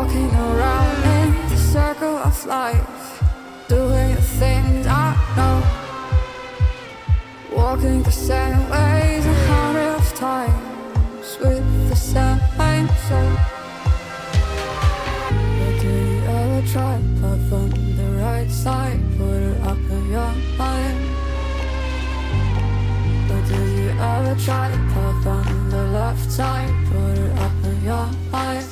Walking around in the circle of life, doing the things I know, walking the same ways 100 times with the same soul. But do you ever try path on the right side, put it up in your mind? But do you ever try path on the left side, put it up in your mind?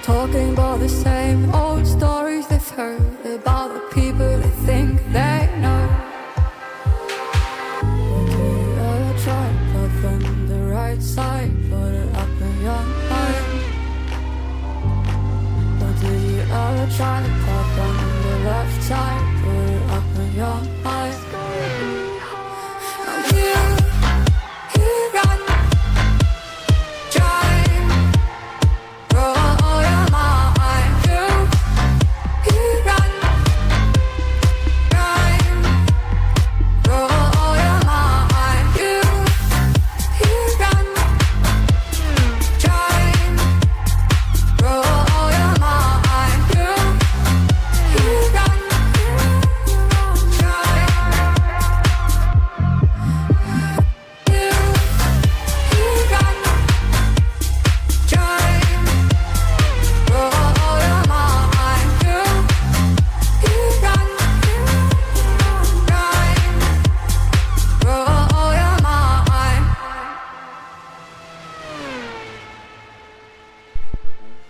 Talking about the same old stories they've heard about the people they think they know. But do you ever try path on the right side, put it up in your mind? But do you ever try path on the left side, put it up in your mind?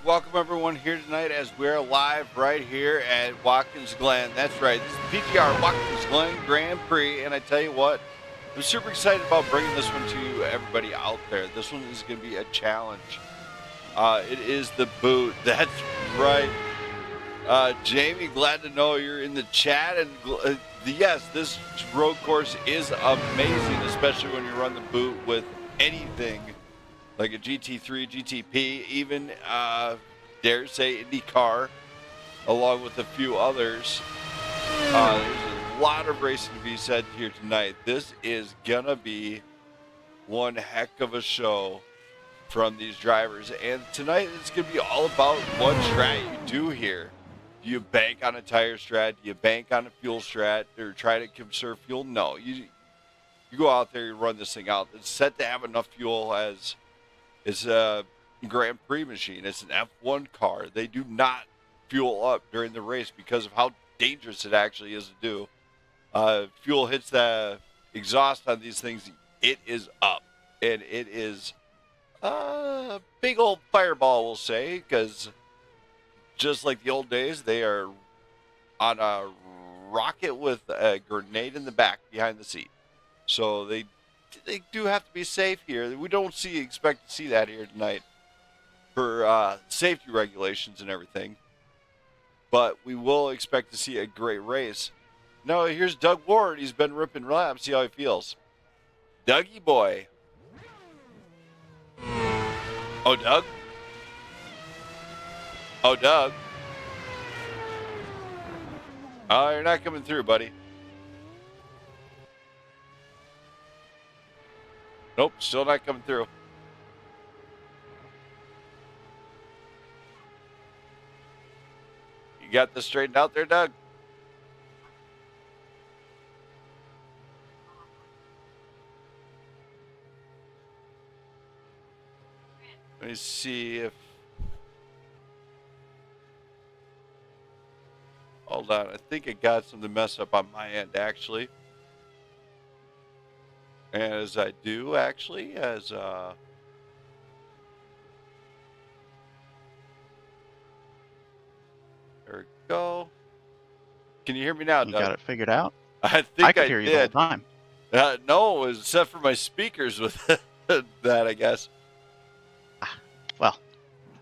Welcome everyone here tonight as we're live right here at Watkins Glen. That's right, this is the PGR Watkins Glen Grand Prix, and I tell you what, I'm super excited about bringing this one to everybody out there. This one is going to be a challenge. It is the boot. That's right. Jamie, glad to know you're in the chat. And yes, this road course is amazing, especially when you run the boot with anything like a GT3, GTP, even, dare say, IndyCar, along with a few others. There's a lot of racing to be said here tonight. This is going to be one heck of a show from these drivers. And tonight it's going to be all about what strat you do here. Do you bank on a tire strat? Do you bank on a fuel strat? Or try to conserve fuel? No. You go out there, you run this thing out. It's set to have enough fuel as... It's a Grand Prix machine. It's an F1 car. They do not fuel up during the race because of how dangerous it actually is to do. Fuel hits the exhaust on these things, it is up. And it is a big old fireball, we'll say, because just like the old days, they are on a rocket with a grenade in the back behind the seat. So they do have to be safe here. We don't expect to see that here tonight for safety regulations and everything. But we will expect to see a great race. Now, here's Doug Ward. He's been ripping laps. See how he feels. Dougie boy. Oh, Doug? Oh, Doug? Oh, you're not coming through, buddy. Nope, still not coming through. You got this straightened out there, Doug? Let me see if... Hold on, I think it got something messed up on my end, actually. As I do, actually, as there we go. Can you hear me now, Doug? You got it figured out? I I think could I hear you the did. whole time. No, except for my speakers with that, I guess. Well,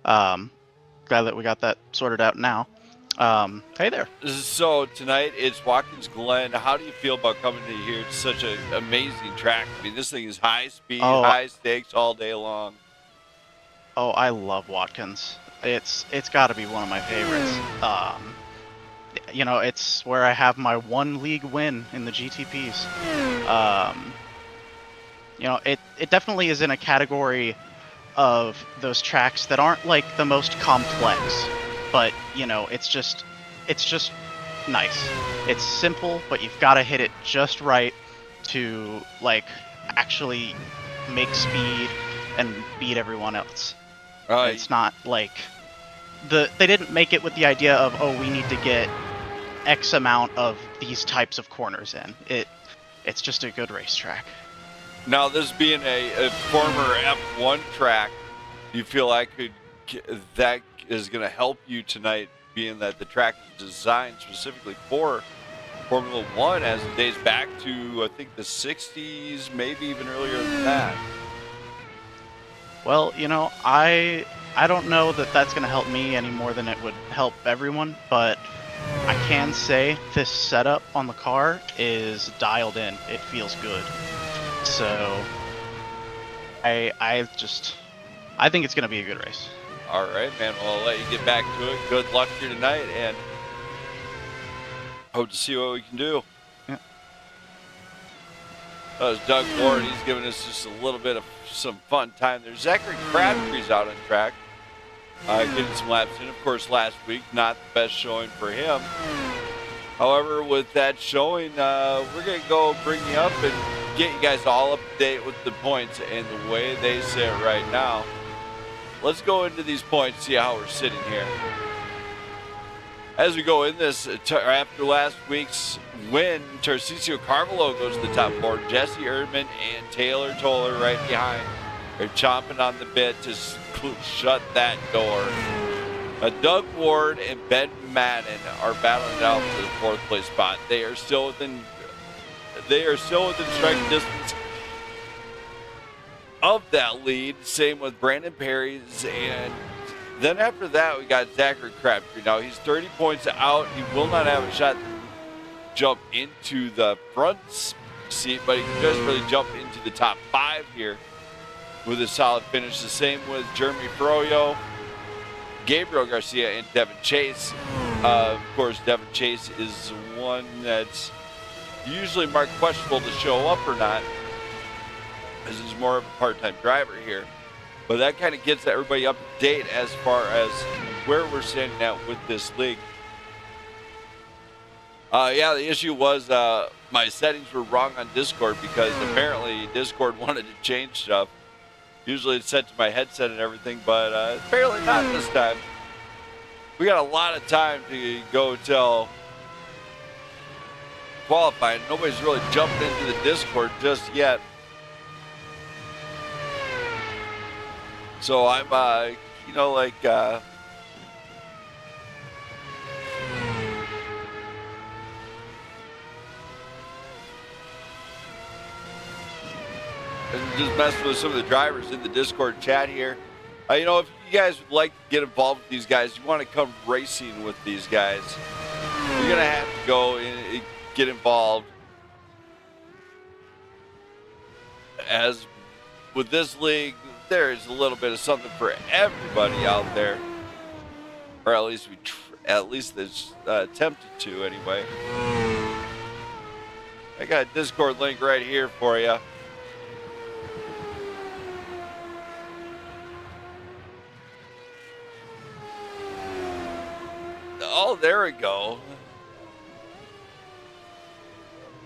glad that we got that sorted out now. Hey there. So tonight it's Watkins Glen. How do you feel about coming to here? It's such an amazing track. I mean, this thing is high speed, Oh, high stakes all day long. oh, I love Watkins. It's got to be one of my favorites. You know, it's where I have my one league win in the GTPs. You know, it definitely is in a category of those tracks that aren't like the most complex, but you know, it's just nice. It's simple, but you've got to hit it just right to like actually make speed and beat everyone else. It's not like they didn't make it with the idea of, oh, we need to get X amount of these types of corners in. It's just a good racetrack. Now, this being a former F1 track, do you feel like that is going to help you tonight, being that the track is designed specifically for Formula One, as it dates back to, I think, the 60s, maybe even earlier than that? Well, you know, I don't know that that's going to help me any more than it would help everyone, but I can say this setup on the car is dialed in. It feels good. So I think it's going to be a good race. All right, man. Well, I'll let you get back to it. Good luck here tonight, and hope to see what we can do. Yeah. That was Doug Ward. He's giving us just a little bit of some fun time there. Zachary Crabtree's out on track, getting some laps in. Of course, last week, not the best showing for him. However, with that showing, we're going to go bring you up and get you guys all up to date with the points and the way they sit right now. Let's go into these points, see how we're sitting here. As we go in this, after last week's win, Tarcisio Carvalho goes to the top four. Jesse Erdman and Taylor Toller right behind. They're chomping on the bit to shut that door. Doug Ward and Ben Madden are battling it out for the fourth place spot. They are still within striking distance of that lead. Same with Brandon Perry's, and then after that we got Zachary Crabtree. Now he's 30 points out. He will not have a shot to jump into the front seat, but he can just really jump into the top five here with a solid finish. The same with Jeremy Froyo, Gabriel Garcia, and Devin Chase. Of course, Devin Chase is one that's usually marked questionable to show up or not, as he's more of a part-time driver here. But that kind of gets everybody up to date as far as where we're standing at with this league. Yeah, the issue was my settings were wrong on Discord, because apparently Discord wanted to change stuff. Usually it's set to my headset and everything, but apparently not this time. We got a lot of time to go till qualifying. Nobody's really jumped into the Discord just yet. So I'm, you know, like, just messing with some of the drivers in the Discord chat here. You know, if you guys would like to get involved with these guys, you want to come racing with these guys, you're going to have to go and get involved. As with this league, there is a little bit of something for everybody out there, or at least it's attempted to anyway. I got a Discord link right here for you. Oh, there we go.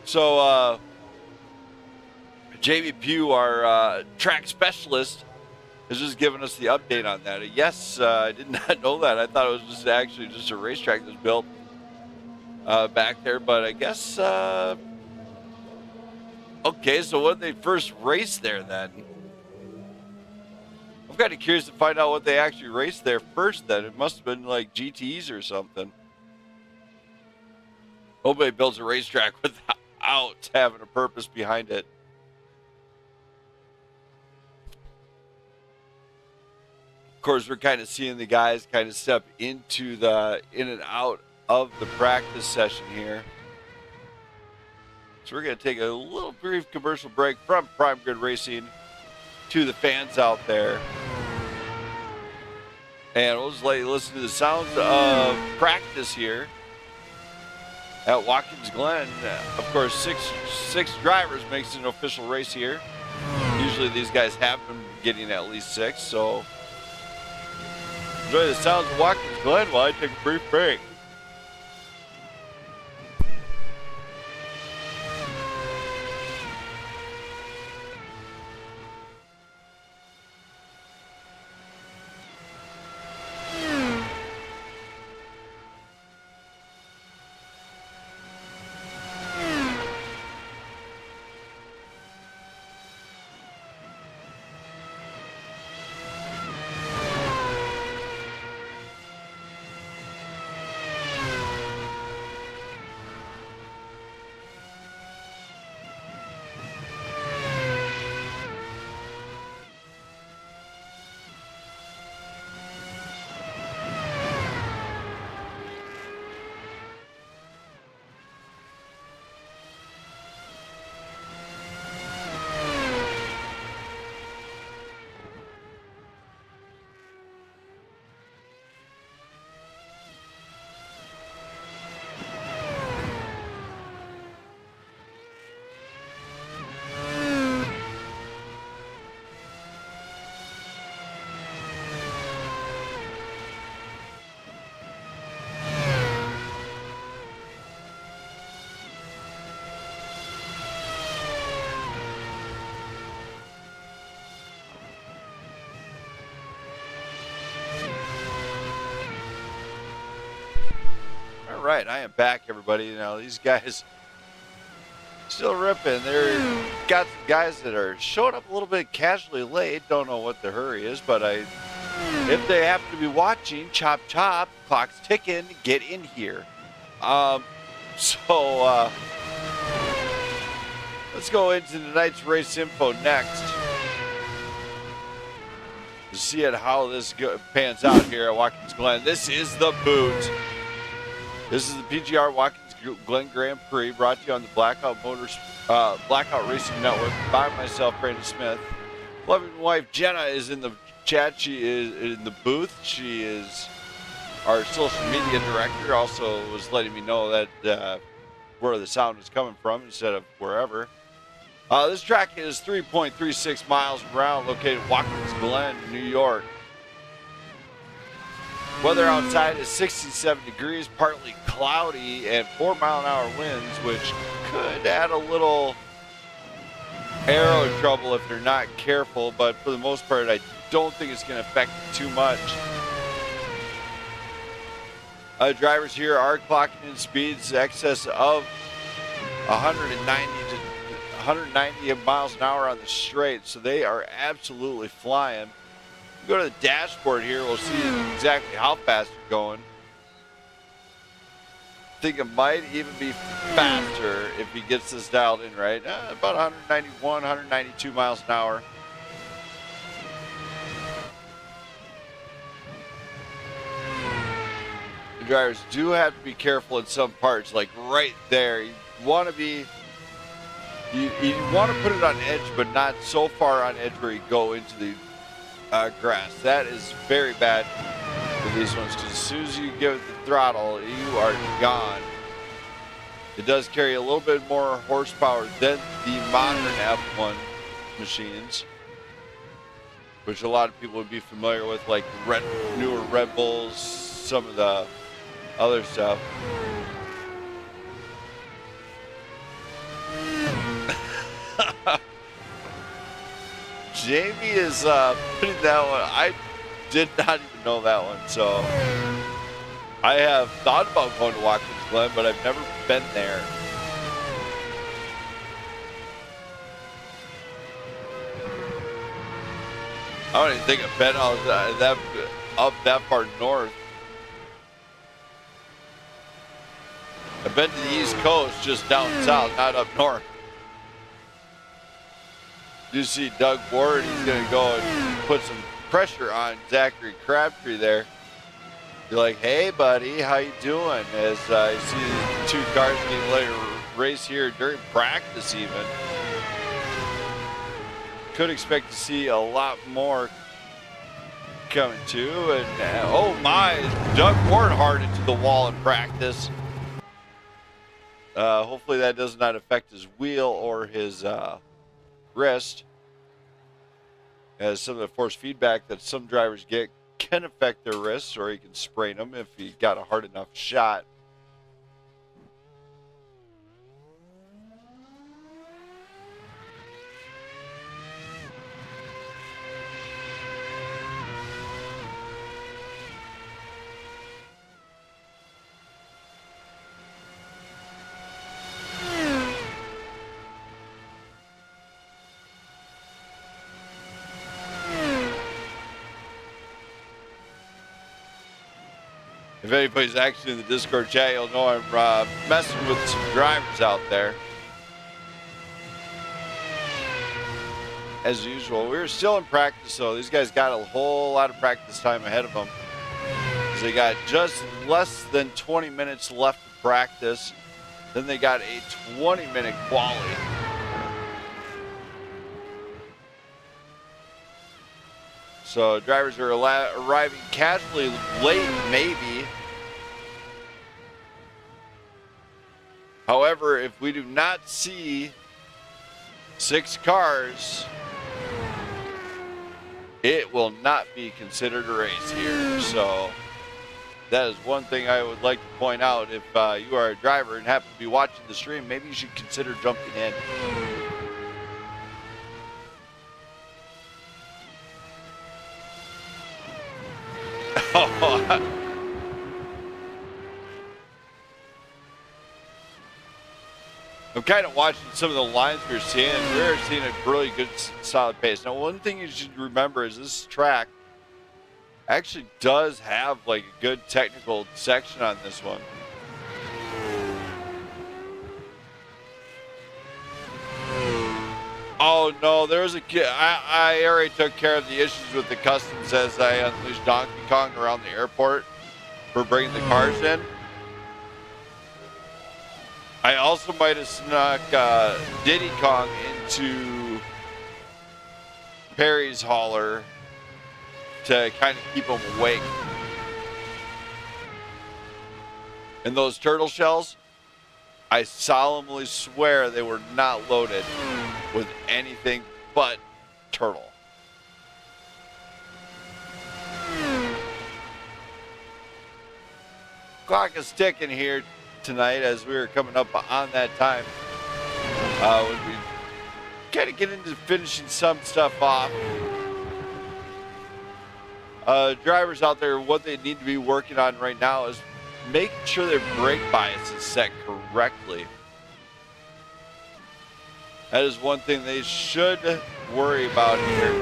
So, Jamie Pugh, our track specialist, has just given us the update on that. Yes, I did not know that. I thought it was just actually just a racetrack that was built back there, but I guess, okay, so when they first raced there then? I'm kind of curious to find out what they actually raced there first then. It must have been like GTs or something. Nobody builds a racetrack out having a purpose behind it. Of course, we're kind of seeing the guys kind of step into the in and out of the practice session here. So we're going to take a little brief commercial break from Prime Grid Racing to the fans out there. And we'll just let you listen to the sounds of practice here at Watkins Glen. Of course, six drivers makes it an official race here. Usually these guys have been getting at least 6, so enjoy the sounds of Watkins Glen while I take a brief break. All right, I am back, everybody. You know, these guys still ripping. They're got some guys that are showing up a little bit casually late. Don't know what the hurry is, but if they happen to be watching, chop chop, clock's ticking, get in here. Let's go into tonight's race info next to see how this pans out here at Watkins Glen. This is the boot. This is the PGR Watkins Glen Grand Prix, brought to you on the Blackout Racing Network by myself, Brandon Smith. Loving wife Jenna is in the chat. She is in the booth. She is our social media director. Also was letting me know that where the sound is coming from instead of wherever. This track is 3.36 miles around, located in Watkins Glen, New York. Weather outside is 67 degrees, partly cloudy, and 4-mile-an-hour winds, which could add a little aero trouble if they're not careful, but for the most part, I don't think it's going to affect it too much. Drivers here are clocking in speeds excess of 190 miles an hour on the straight, so they are absolutely flying. Go to the dashboard here, we'll see exactly how fast you're going. I think it might even be faster if he gets this dialed in right. About 191, 192 miles an hour. The drivers do have to be careful in some parts, like right there. You want to be, you want to put it on edge, but not so far on edge where you go into the grass. That is very bad for these ones, because as soon as you give it the throttle, you are gone. It does carry a little bit more horsepower than the modern F1 machines, which a lot of people would be familiar with, like newer Red Bulls, some of the other stuff. Jamie is putting that one. I did not even know that one, so I have thought about going to Watkins Glen, but I've never been there. I don't even think I've been up that far north. I've been to the East Coast, just down south, not up north. You see Doug Ward, he's going to go and put some pressure on Zachary Crabtree there. You're like, hey, buddy, how you doing? As you see two cars getting ready to race here during practice even. Could expect to see a lot more coming too. And oh my, Doug Ward hard into the wall in practice. Hopefully that does not affect his wheel or his wrist, as some of the force feedback that some drivers get can affect their wrists, or he can sprain them if he got a hard enough shot. If anybody's actually in the Discord chat, you'll know I'm messing with some drivers out there. As usual, we're still in practice, so these guys got a whole lot of practice time ahead of them. They got just less than 20 minutes left to practice. Then they got a 20-minute quali. So drivers are arriving casually late, maybe. However, if we do not see 6 cars, it will not be considered a race here. So that is one thing I would like to point out. If you are a driver and happen to be watching the stream, maybe you should consider jumping in. I'm kind of watching some of the lines we're seeing. We're seeing a really good, solid pace. Now, one thing you should remember is this track actually does have like a good technical section on this one. Oh no, there was a kid. I already took care of the issues with the customs as I unleashed Donkey Kong around the airport for bringing the cars in. I also might have snuck Diddy Kong into Perry's hauler to kind of keep him awake. And those turtle shells, I solemnly swear they were not loaded with anything but turtle. Clock is ticking here tonight as we were coming up on that time. When we kind of get into finishing some stuff off. Drivers out there, what they need to be working on right now is making sure their brake bias is set correctly. That is one thing they should worry about here.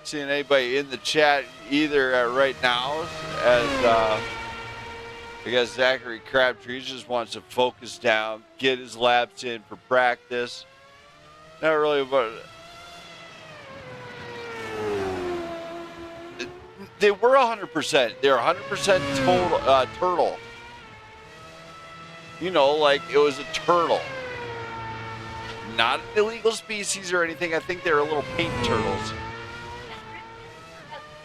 Seeing anybody in the chat either right now, as I guess Zachary Crabtree just wants to focus down, get his laps in for practice. Not really about it. They were 100%. They're 100% total turtle. You know, like it was a turtle. Not an illegal species or anything. I think they were little paint turtles.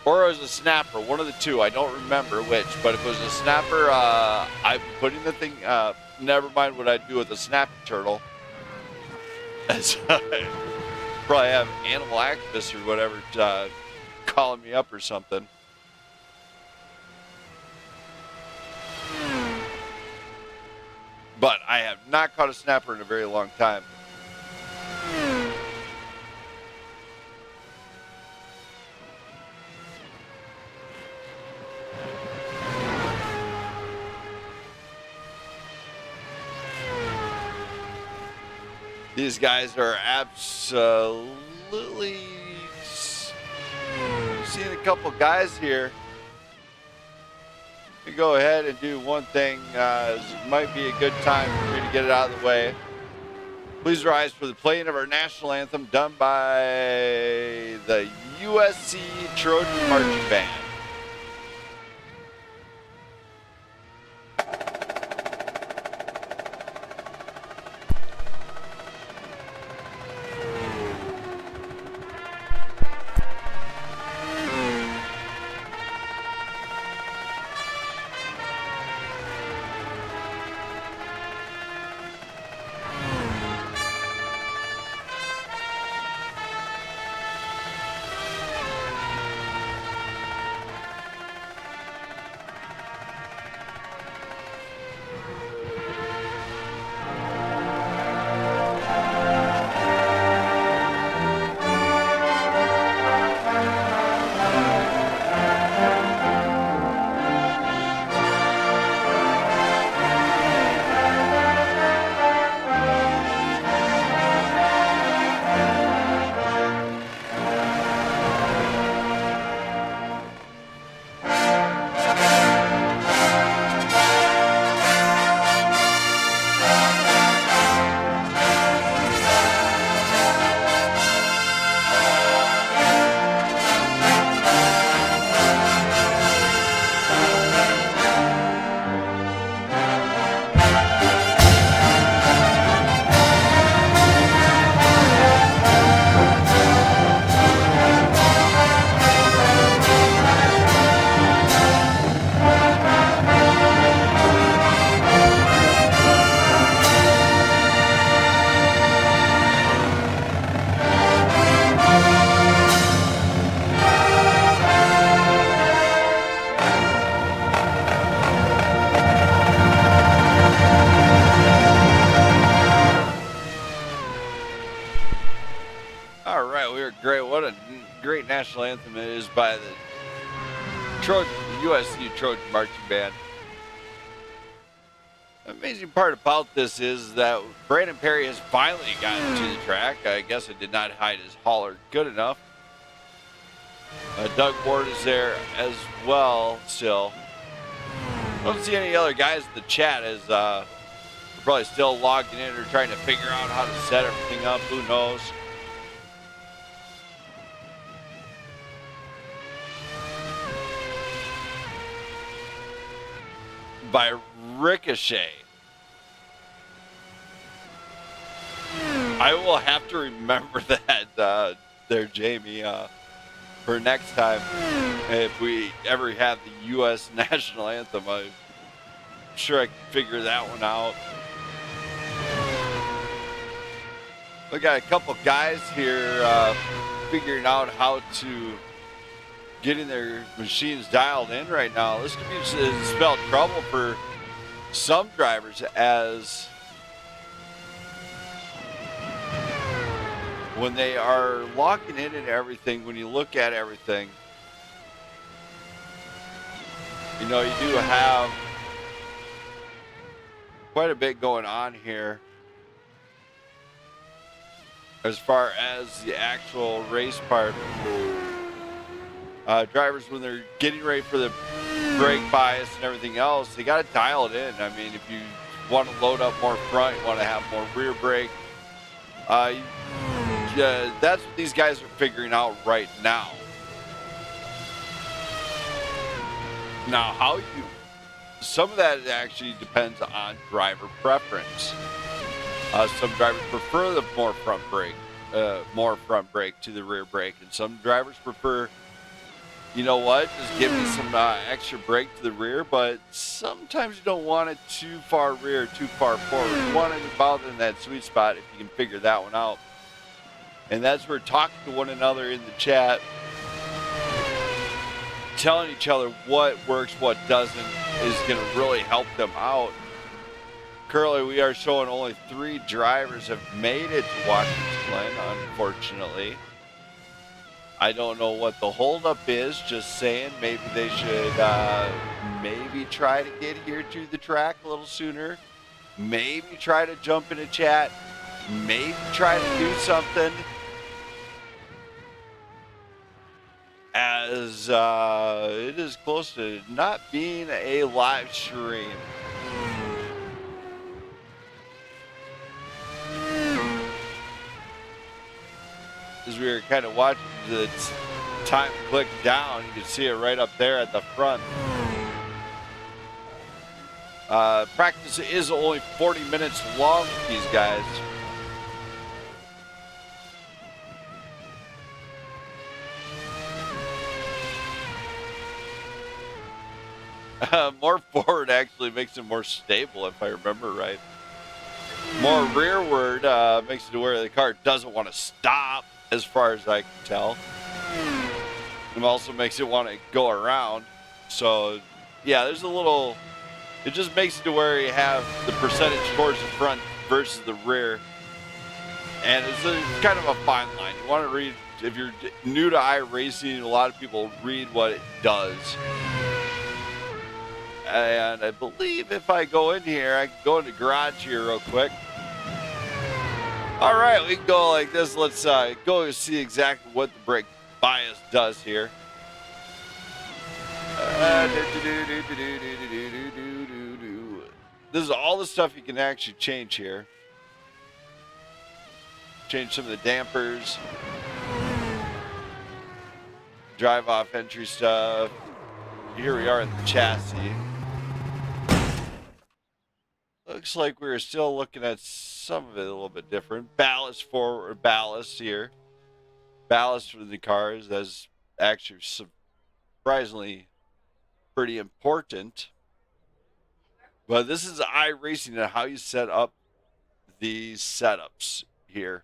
Or it was a snapper, one of the two. I don't remember which, but if it was a snapper, I'm putting the thing, never mind what I'd do with a snapping turtle. Probably have animal activists or whatever calling me up or something. But I have not caught a snapper in a very long time. These guys are absolutely seeing a couple guys here me go ahead and do one thing. It might be a good time for me to get it out of the way. Please rise for the playing of our national anthem done by the USC Trojan Marching Band. All right, we are great. What a great national anthem it is by the USC Trojan Marching Band. The amazing part about this is that Brandon Perry has finally gotten to the track. I guess I did not hide his hauler good enough. Doug Ward is there as well still. I don't see any other guys in the chat as they're probably still logging in or trying to figure out how to set everything up. Who knows? By Ricochet. I will have to remember that there, Jamie, for next time. If we ever have the U.S. national anthem, I'm sure I can figure that one out. We got a couple guys here figuring out how to getting their machines dialed in right now. This could be spell trouble for some drivers, as when they are locking in and everything, when you look at everything, you know, you do have quite a bit going on here as far as the actual race part. Drivers, when they're getting ready for the brake bias and everything else, they got to dial it in. I mean, if you want to load up more front, you want to have more rear brake. That's what these guys are figuring out right now. Now, some of that actually depends on driver preference. Some drivers prefer the more front brake to the rear brake, and some drivers prefer, you know what, just give me some extra brake to the rear, but sometimes you don't want it too far rear, too far forward. You want it about in that sweet spot if you can figure that one out. And that's where talking to one another in the chat, telling each other what works, what doesn't, is going to really help them out. Currently, we are showing only 3 drivers have made it to Watkins Glen, unfortunately. I don't know what the holdup is, just saying maybe they should maybe try to get here to the track a little sooner. Maybe try to jump in a chat. Maybe try to do something. As it is close to not being a live stream. As we were kind of watching the time click down, you can see it right up there at the front. Practice is only 40 minutes long with these guys. More forward actually makes it more stable, if I remember right. More rearward makes it to where the car doesn't want to stop, as far as I can tell. It also makes it want to go around. So, yeah, there's a little... It just makes it to where you have the percentage towards the front versus the rear. And it's kind of a fine line. You want to read... If you're new to iRacing, a lot of people read what it does. And I believe if I go in here, I can go into garage here real quick. All right, we can go like this. Let's go and see exactly what the brake bias does here. This is all the stuff you can actually change here. Change some of the dampers. Drive off entry stuff. Here we are in the chassis. Looks like we're still looking at some of it a little bit different. Ballast forward, ballast here. Ballast for the cars. That's actually surprisingly pretty important. But this is iRacing and how you set up these setups here.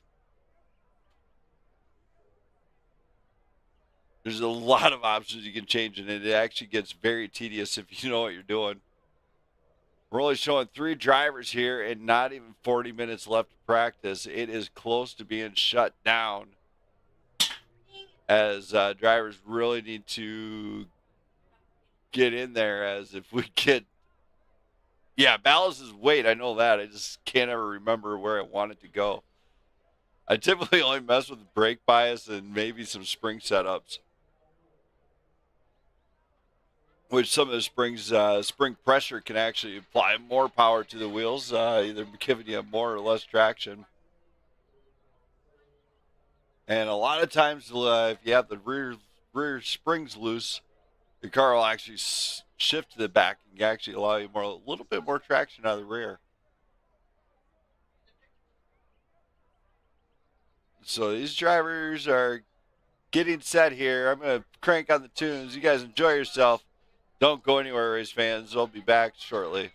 There's a lot of options you can change, and it actually gets very tedious if you know what you're doing. We're only showing 3 drivers here and not even 40 minutes left to practice. It is close to being shut down, as drivers really need to get in there, as if we get... Yeah, ballast is weight. I know that. I just can't ever remember where I want it to go. I typically only mess with brake bias and maybe some spring setups, which some of the springs, spring pressure can actually apply more power to the wheels, either giving you more or less traction. And a lot of times, if you have the rear springs loose, the car will actually shift to the back and actually allow you a little bit more traction out of the rear. So these drivers are getting set here. I'm going to crank on the tunes. You guys enjoy yourself. Don't go anywhere, race fans. I'll be back shortly.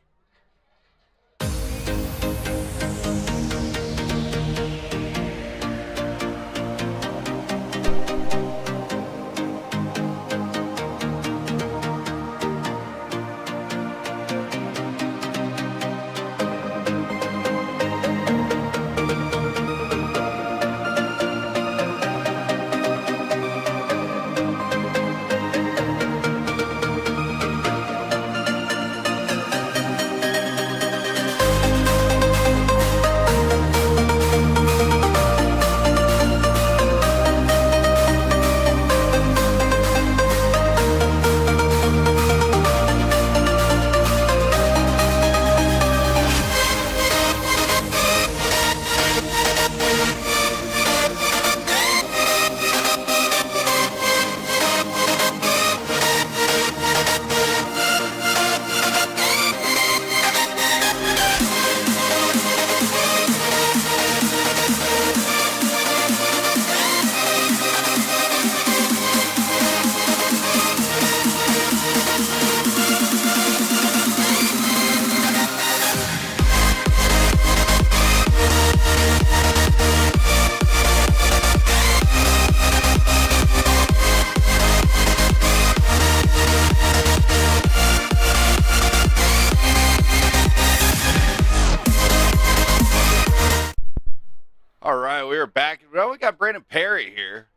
Brandon Perry here.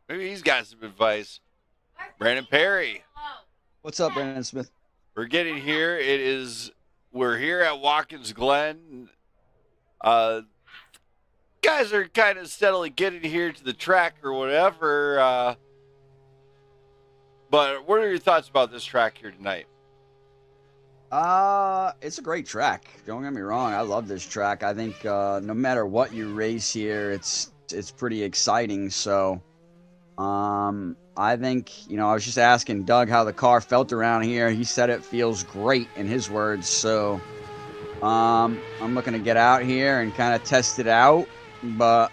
Maybe he's got some advice. Brandon Perry. What's up, Brandon Smith? We're getting here. We're here at Watkins Glen. Guys are kind of steadily getting here to the track or whatever. But what are your thoughts about this track here tonight? It's a great track. Don't get me wrong. I love this track. I think no matter what you race here, it's pretty exciting. So, I think, I was just asking Doug how the car felt around here. He said it feels great in his words. So, I'm looking to get out here and kind of test it out. But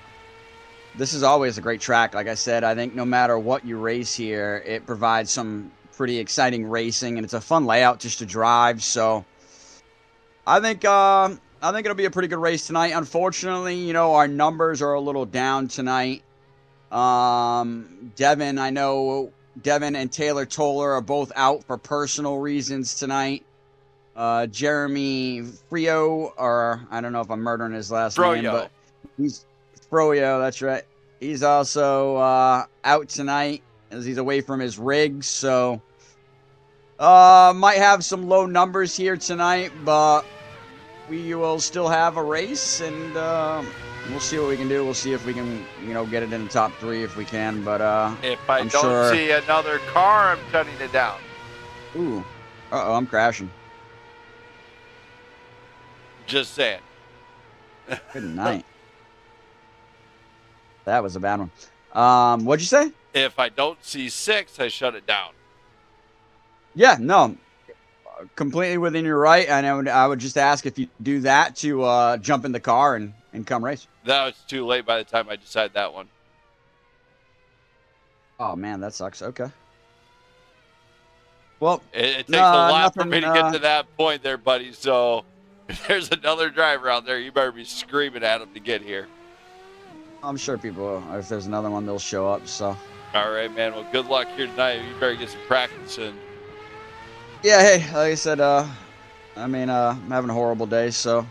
this is always a great track. Like I said, I think no matter what you race here, it provides some pretty exciting racing, and it's a fun layout just to drive. So I think it'll be a pretty good race tonight. Unfortunately, our numbers are a little down tonight. Devin, I know Devin and Taylor Toller are both out for personal reasons tonight. Jeremy Frio, or I don't know if I'm murdering his last name, but he's Froyo, that's right. He's also out tonight as he's away from his rig. So might have some low numbers here tonight, but we will still have a race, and we'll see what we can do. We'll see if we can, get it in the top 3 if we can. But if I'm don't see another car, I'm shutting it down. Ooh, I'm crashing. Just saying. Good night. That was a bad one. What'd you say? If I don't see 6, I shut it down. Yeah, no, completely within your right. And I would just ask if you do that to jump in the car and come race. That was too late by the time I decided that one. Oh, man, that sucks. Okay. Well, it takes a lot for me to get to that point there, buddy. So if there's another driver out there, you better be screaming at him to get here. I'm sure people will. If there's another one, they'll show up. So. All right, man. Well, good luck here tonight. You better get some practice in. Yeah, hey, like I said, I'm having a horrible day, so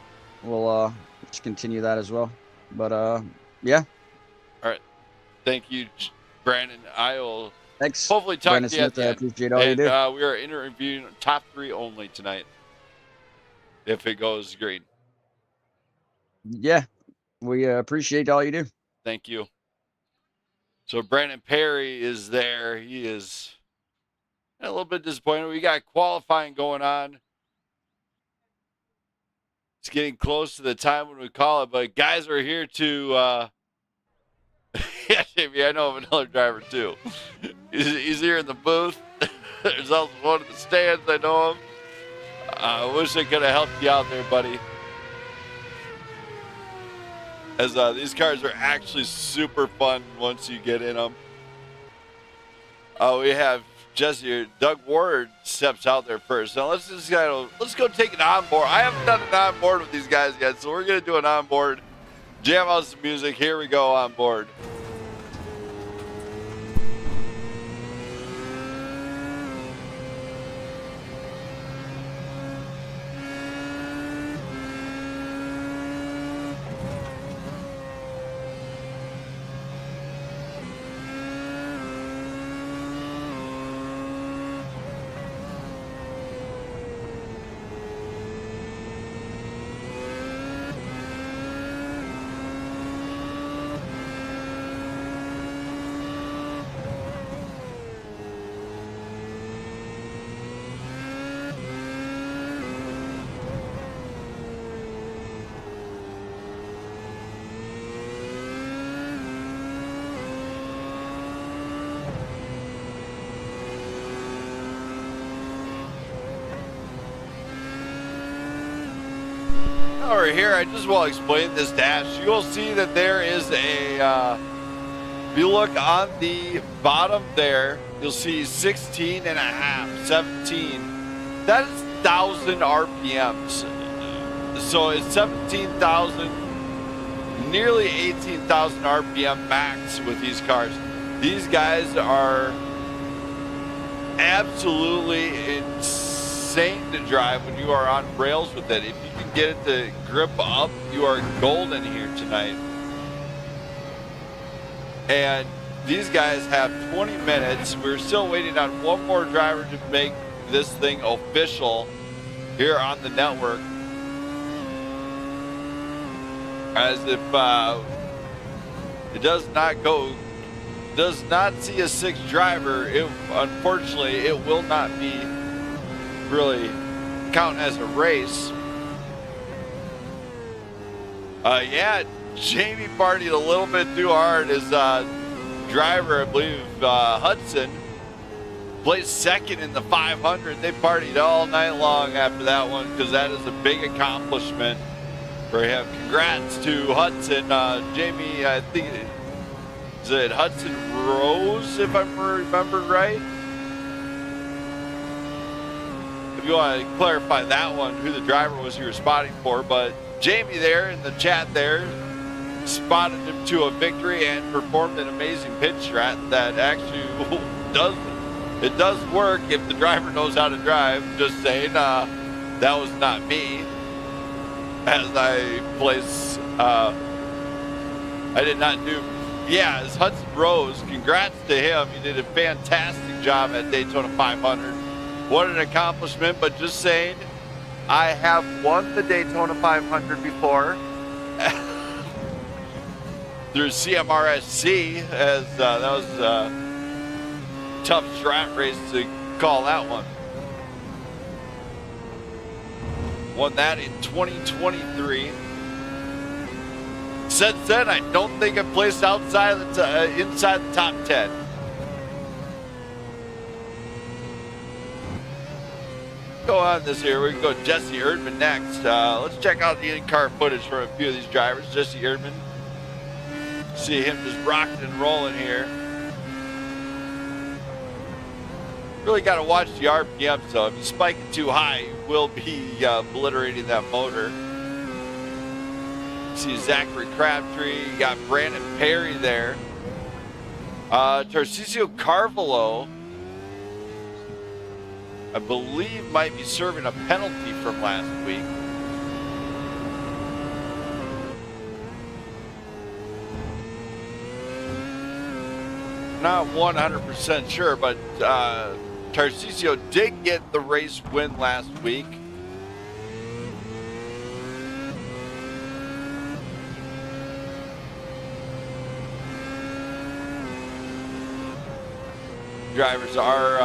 we'll just continue that as well. But yeah. All right. Thank you, Brandon. I will Thanks. hopefully talk Brandon to you at Smith, the I end. appreciate all you do. We are interviewing top 3 only tonight, if it goes green. Yeah, we appreciate all you do. Thank you. So Brandon Perry is there. He is a little bit disappointed. We got qualifying going on. It's getting close to the time when we call it, but guys are here to yeah, Jamie, I know of another driver too. He's here in the booth. There's also one in the stands. I know him. I wish I could have helped you out there, buddy. As these cars are actually super fun once you get in them. We have Jesse, Doug Ward steps out there first. Now let's go take an onboard. I haven't done an onboard with these guys yet, so we're gonna do an onboard. Jam out some music. Here we go on board. Over here, I just will explain this dash. You'll see that there is a, if you look on the bottom there, you'll see 16 and a half, 17. That is 1,000 RPMs. So it's 17,000, nearly 18,000 RPM max with these cars. These guys are absolutely insane to drive when you are on rails with it. If you can get it to grip up, you are golden here tonight. And these guys have 20 minutes. We're still waiting on one more driver to make this thing official here on the network. As if it does not go does not see a sixth driver, unfortunately, it will not be really count as a race. Yeah, Jamie partied a little bit too hard. His driver, I believe, Hudson, placed second in the 500. They partied all night long after that one because that is a big accomplishment for him. Congrats to Hudson. Jamie, I think, is it Hudson Rose, if I remember right? If you want to clarify that one, who the driver was you were spotting for, but Jamie there in the chat there spotted him to a victory and performed an amazing pit strat that actually does work if the driver knows how to drive. Just saying, that was not me. As I place, I did not do. Yeah, it's Hudson Rose. Congrats to him. He did a fantastic job at Daytona 500. What an accomplishment! But just saying, I have won the Daytona 500 before through CMRSC, as that was a tough strat race to call that one. Won that in 2023. Since then, I don't think I've placed outside inside the top 10. Go on this here. We can go Jesse Erdman next. Let's check out the in-car footage from a few of these drivers. Jesse Erdman. See him just rocking and rolling here. Really got to watch the RPM, so if you spike it too high, you will be obliterating that motor. See Zachary Crabtree, you got Brandon Perry there. Tarcisio Carvalho, I believe, might be serving a penalty from last week. Not 100% sure, but Tarcisio did get the race win last week. Drivers are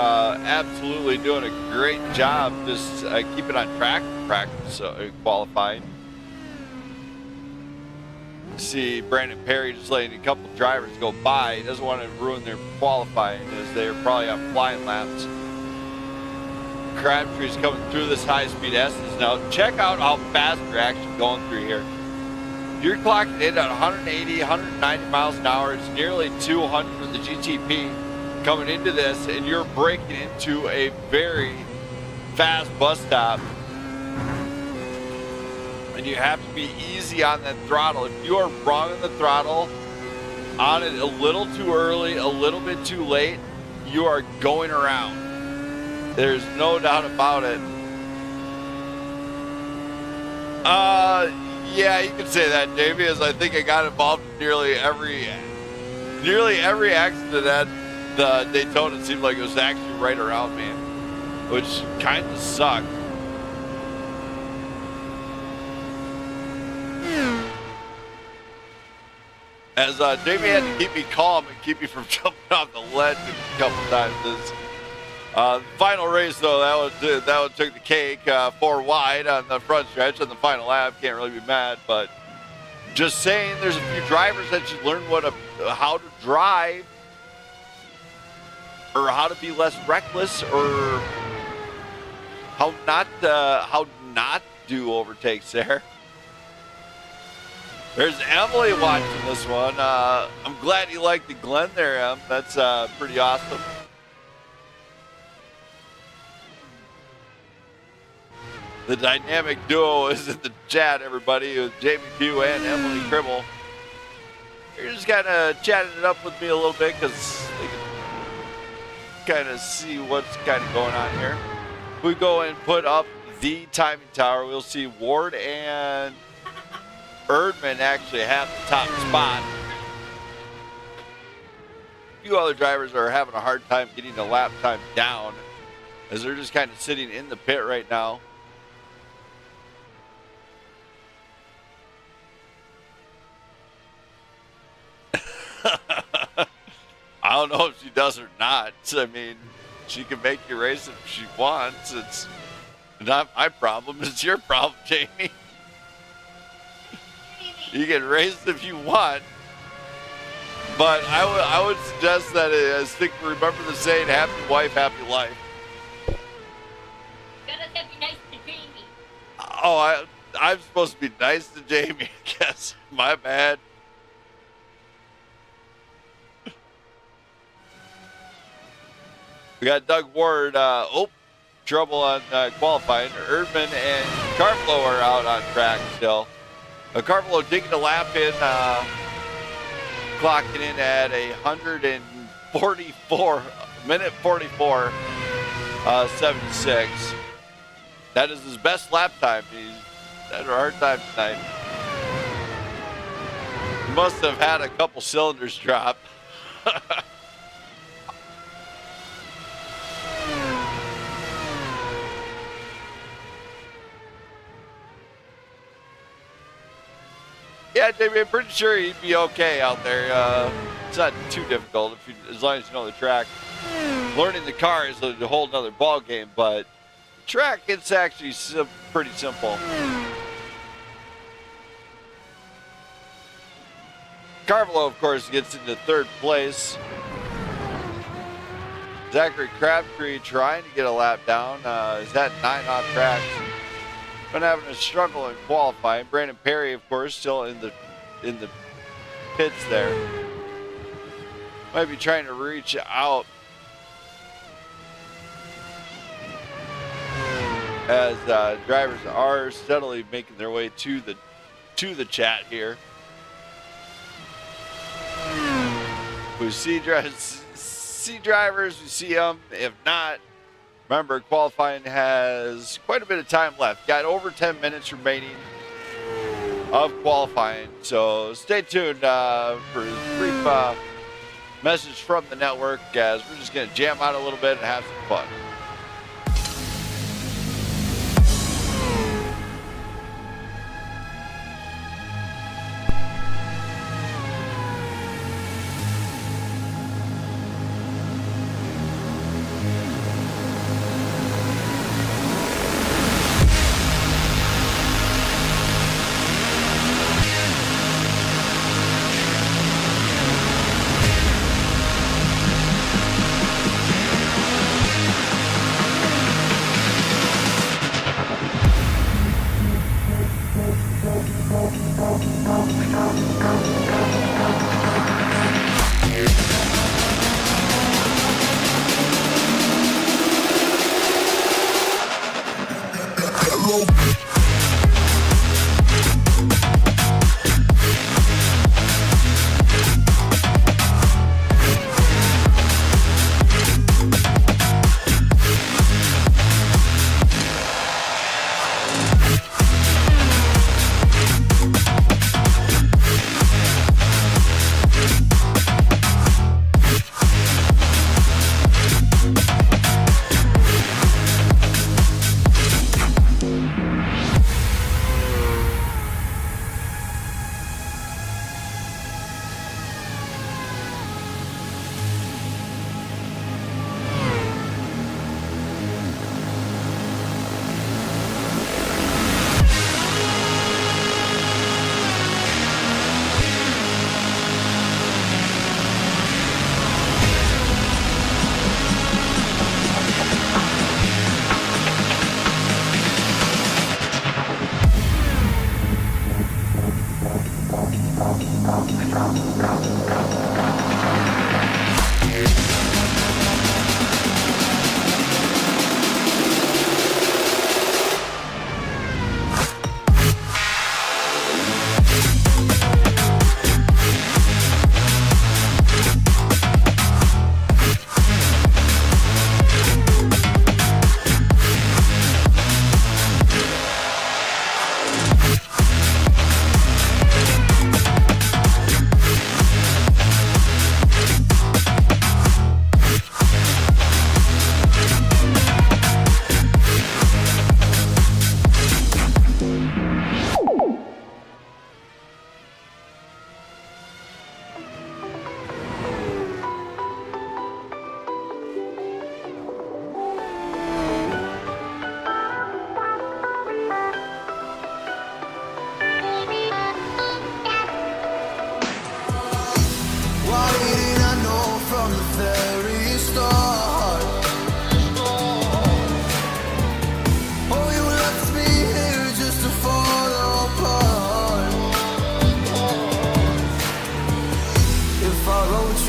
absolutely doing a great job just keeping on track for practice qualifying. See Brandon Perry just letting a couple drivers go by. He doesn't want to ruin their qualifying as they're probably on flying laps. Crabtree's coming through this high-speed S's now. Check out how fast they're actually going through here. You're clocking in at 180, 190 miles an hour. It's nearly 200 for the GTP coming into this, and you're breaking into a very fast bus stop. And you have to be easy on that throttle. If you are wrong on the throttle, on it a little too early, a little bit too late, you are going around. There's no doubt about it. Yeah, you can say that, Jamie, as I think I got involved in nearly every accident at the Daytona. It seemed like it was actually right around me, which kind of sucked. As Jamie had to keep me calm and keep me from jumping off the ledge a couple times. Final race, though, that one took the cake. 4 wide on the front stretch on the final lap. Can't really be mad, but just saying, there's a few drivers that should learn how to drive, or how to be less reckless, or how not do overtakes there. There's Emily watching this one. I'm glad you liked the Glen there, Em. That's pretty awesome. The dynamic duo is in the chat, everybody, with Jamie Pugh and Emily Cribble. You're just kind of chatting it up with me a little bit because they can kind of see what's kind of going on here. If we go and put up the timing tower, we'll see Ward and Erdman actually have the top spot. A few other drivers are having a hard time getting the lap time down as they're just kind of sitting in the pit right now. don't know if she does or not. I mean, she can make you race if she wants. It's not my problem. It's your problem, Jamie. You can race if you want. But I would suggest that remember the saying, happy wife, happy life. Gotta be nice to Jamie. Oh, I'm supposed to be nice to Jamie, I guess. My bad. We got Doug Ward. Trouble on qualifying. Erdman and Carvalho are out on track still. Carvalho digging a lap in, clocking in at 144 44 76. That is his best lap time. He's had a hard time tonight. He must have had a couple cylinders drop. Yeah, Jamie, I'm pretty sure he'd be okay out there. It's not too difficult as long as you know the track. Learning the car is a whole nother ball game, but the track, it's actually pretty simple. Carvalho, of course, gets into third place. Zachary Crabtree trying to get a lap down. Is at 9 off tracks. Been having a struggle in qualifying. Brandon Perry, of course, still in the pits there. Might be trying to reach out as drivers are steadily making their way to the chat here. We see drivers, we see them. If not, remember, qualifying has quite a bit of time left. Got over 10 minutes remaining of qualifying. So stay tuned for a brief message from the network as we're just going to jam out a little bit and have some fun.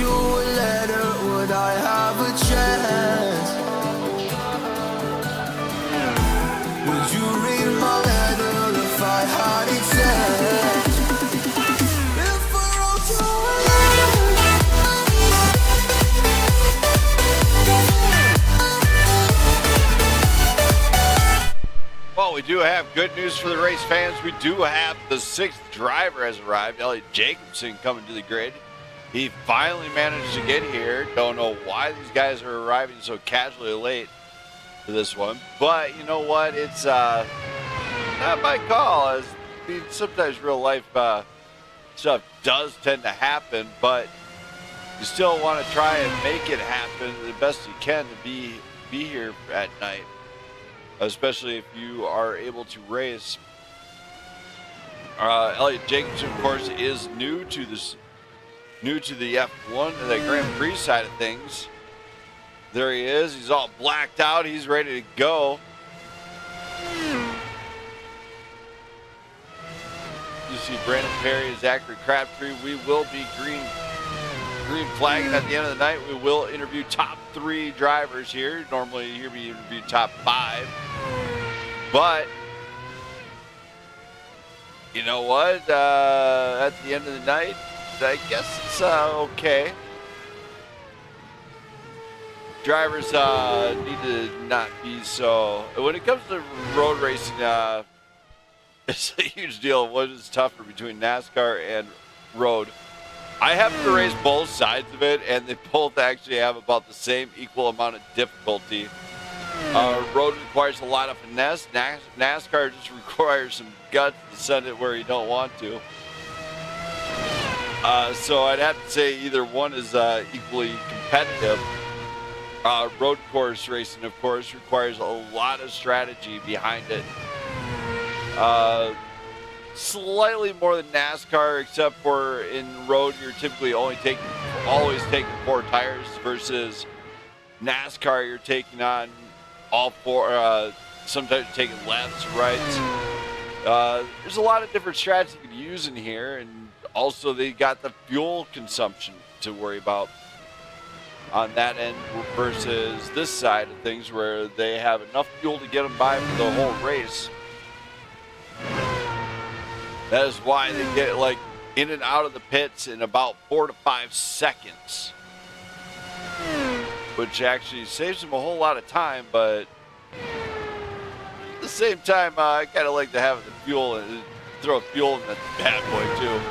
you a letter, would I have a chance? Would you read my letter if I had a chance? If I wrote you a Well, we do have good news for the race fans. We do have the 6th driver has arrived, Elliot Jacobson, coming to the grid. He finally managed to get here. Don't know why these guys are arriving so casually late for this one. But you know what? It's not my call. I mean, sometimes real life stuff does tend to happen, but you still want to try and make it happen the best you can to be here at night, especially if you are able to race. Elliot Jacobson, of course, is new to the F1, the Grand Prix side of things. There he is. He's all blacked out. He's ready to go. You see Brandon Perry, Zachary Crabtree. We will be green flagging at the end of the night. We will interview top 3 drivers here. Normally here we interview top 5. But you know what? At the end of the night, I guess it's okay. Drivers need to not be so. When it comes to road racing, it's a huge deal. What is tougher between NASCAR and road? I happen to race both sides of it, and they both actually have about the same equal amount of difficulty. Road requires a lot of finesse. NASCAR just requires some guts to send it where you don't want to. So I'd have to say either one is equally competitive. Road course racing, of course, requires a lot of strategy behind it. Slightly more than NASCAR, except for in road you're typically always taking 4 tires, versus NASCAR you're taking on all 4. Sometimes you're taking lefts, rights. There's a lot of different strategies you can use in here, and also they got the fuel consumption to worry about on that end versus this side of things, where they have enough fuel to get them by for the whole race. That is why they get like in and out of the pits in about 4 to 5 seconds, which actually saves them a whole lot of time. But at the same time, I kind of like to have the fuel and throw fuel in that bad boy too.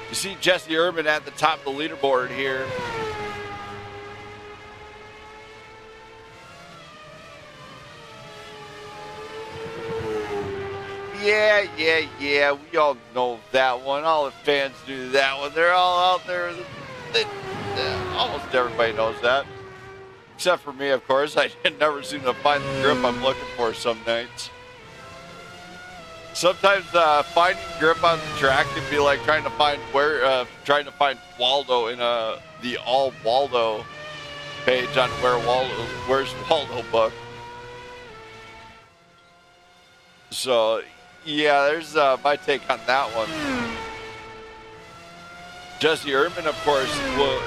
You see Jesse Urban at the top of the leaderboard here. Yeah. We all know that one. All the fans do that one. They're all out there. Almost everybody knows that. Except for me, of course. I never seem to find the grip I'm looking for some nights. Sometimes finding grip on the track can be like trying to find Waldo in the All Waldo page on Where's Waldo book. So yeah, there's my take on that one. Jesse Urban, of course,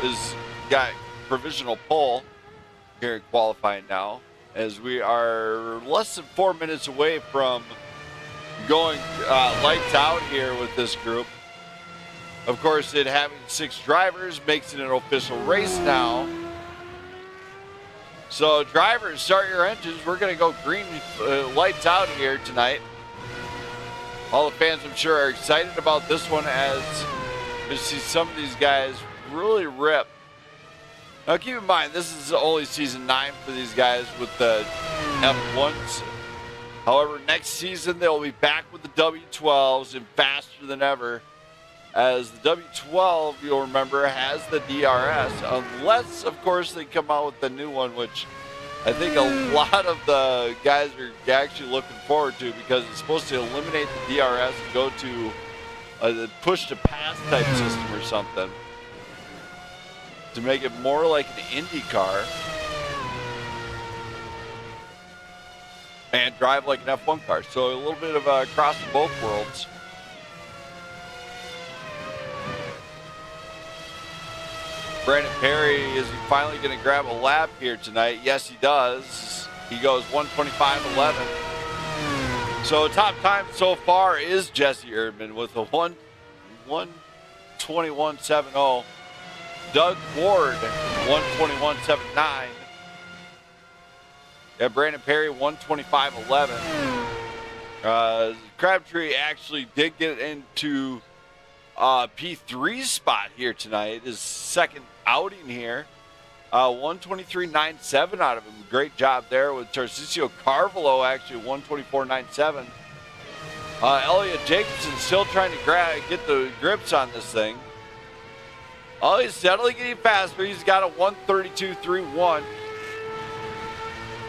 is got provisional pole here in qualifying now, as we are less than 4 minutes away from going lights out here with this group. Of course, it having 6 drivers makes it an official race now. So drivers, start your engines. We're going to go green lights out here tonight. All the fans, I'm sure, are excited about this one, as you see some of these guys really rip. Now, keep in mind, this is only season 9 for these guys with the F1s. However, next season they'll be back with the W12s and faster than ever, as the W12, you'll remember, has the DRS, unless, of course, they come out with the new one, which I think a lot of the guys are actually looking forward to, because it's supposed to eliminate the DRS and go to a push-to-pass type system or something to make it more like an Indy car and drive like an F1 car. So a little bit of a cross of both worlds. Brandon Perry, is he finally going to grab a lap here tonight? Yes, he does. He goes 1:25.11. So top time so far is Jesse Erdman with a 1:21.70. Doug Ward 1:21.79. Yeah, Brandon Perry 1:25.11. Crabtree actually did get into P3 spot here tonight. His second outing here. 1:23.97 out of him. Great job there with Tarcisio Carvalho, actually 1:24.97. Elliot Jacobson still trying to get the grips on this thing. Oh, he's steadily getting faster. He's got a 1:32.31.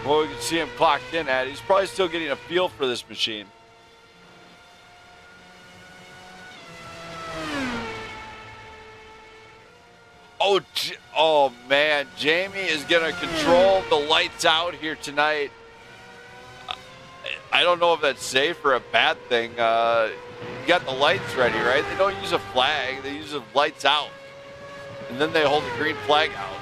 Well, we can see him clocked in at. He's probably still getting a feel for this machine. Oh man, Jamie is going to control the lights out here tonight. I don't know if that's safe or a bad thing. You got the lights ready, right? They don't use a flag. They use the lights out. And then they hold the green flag out.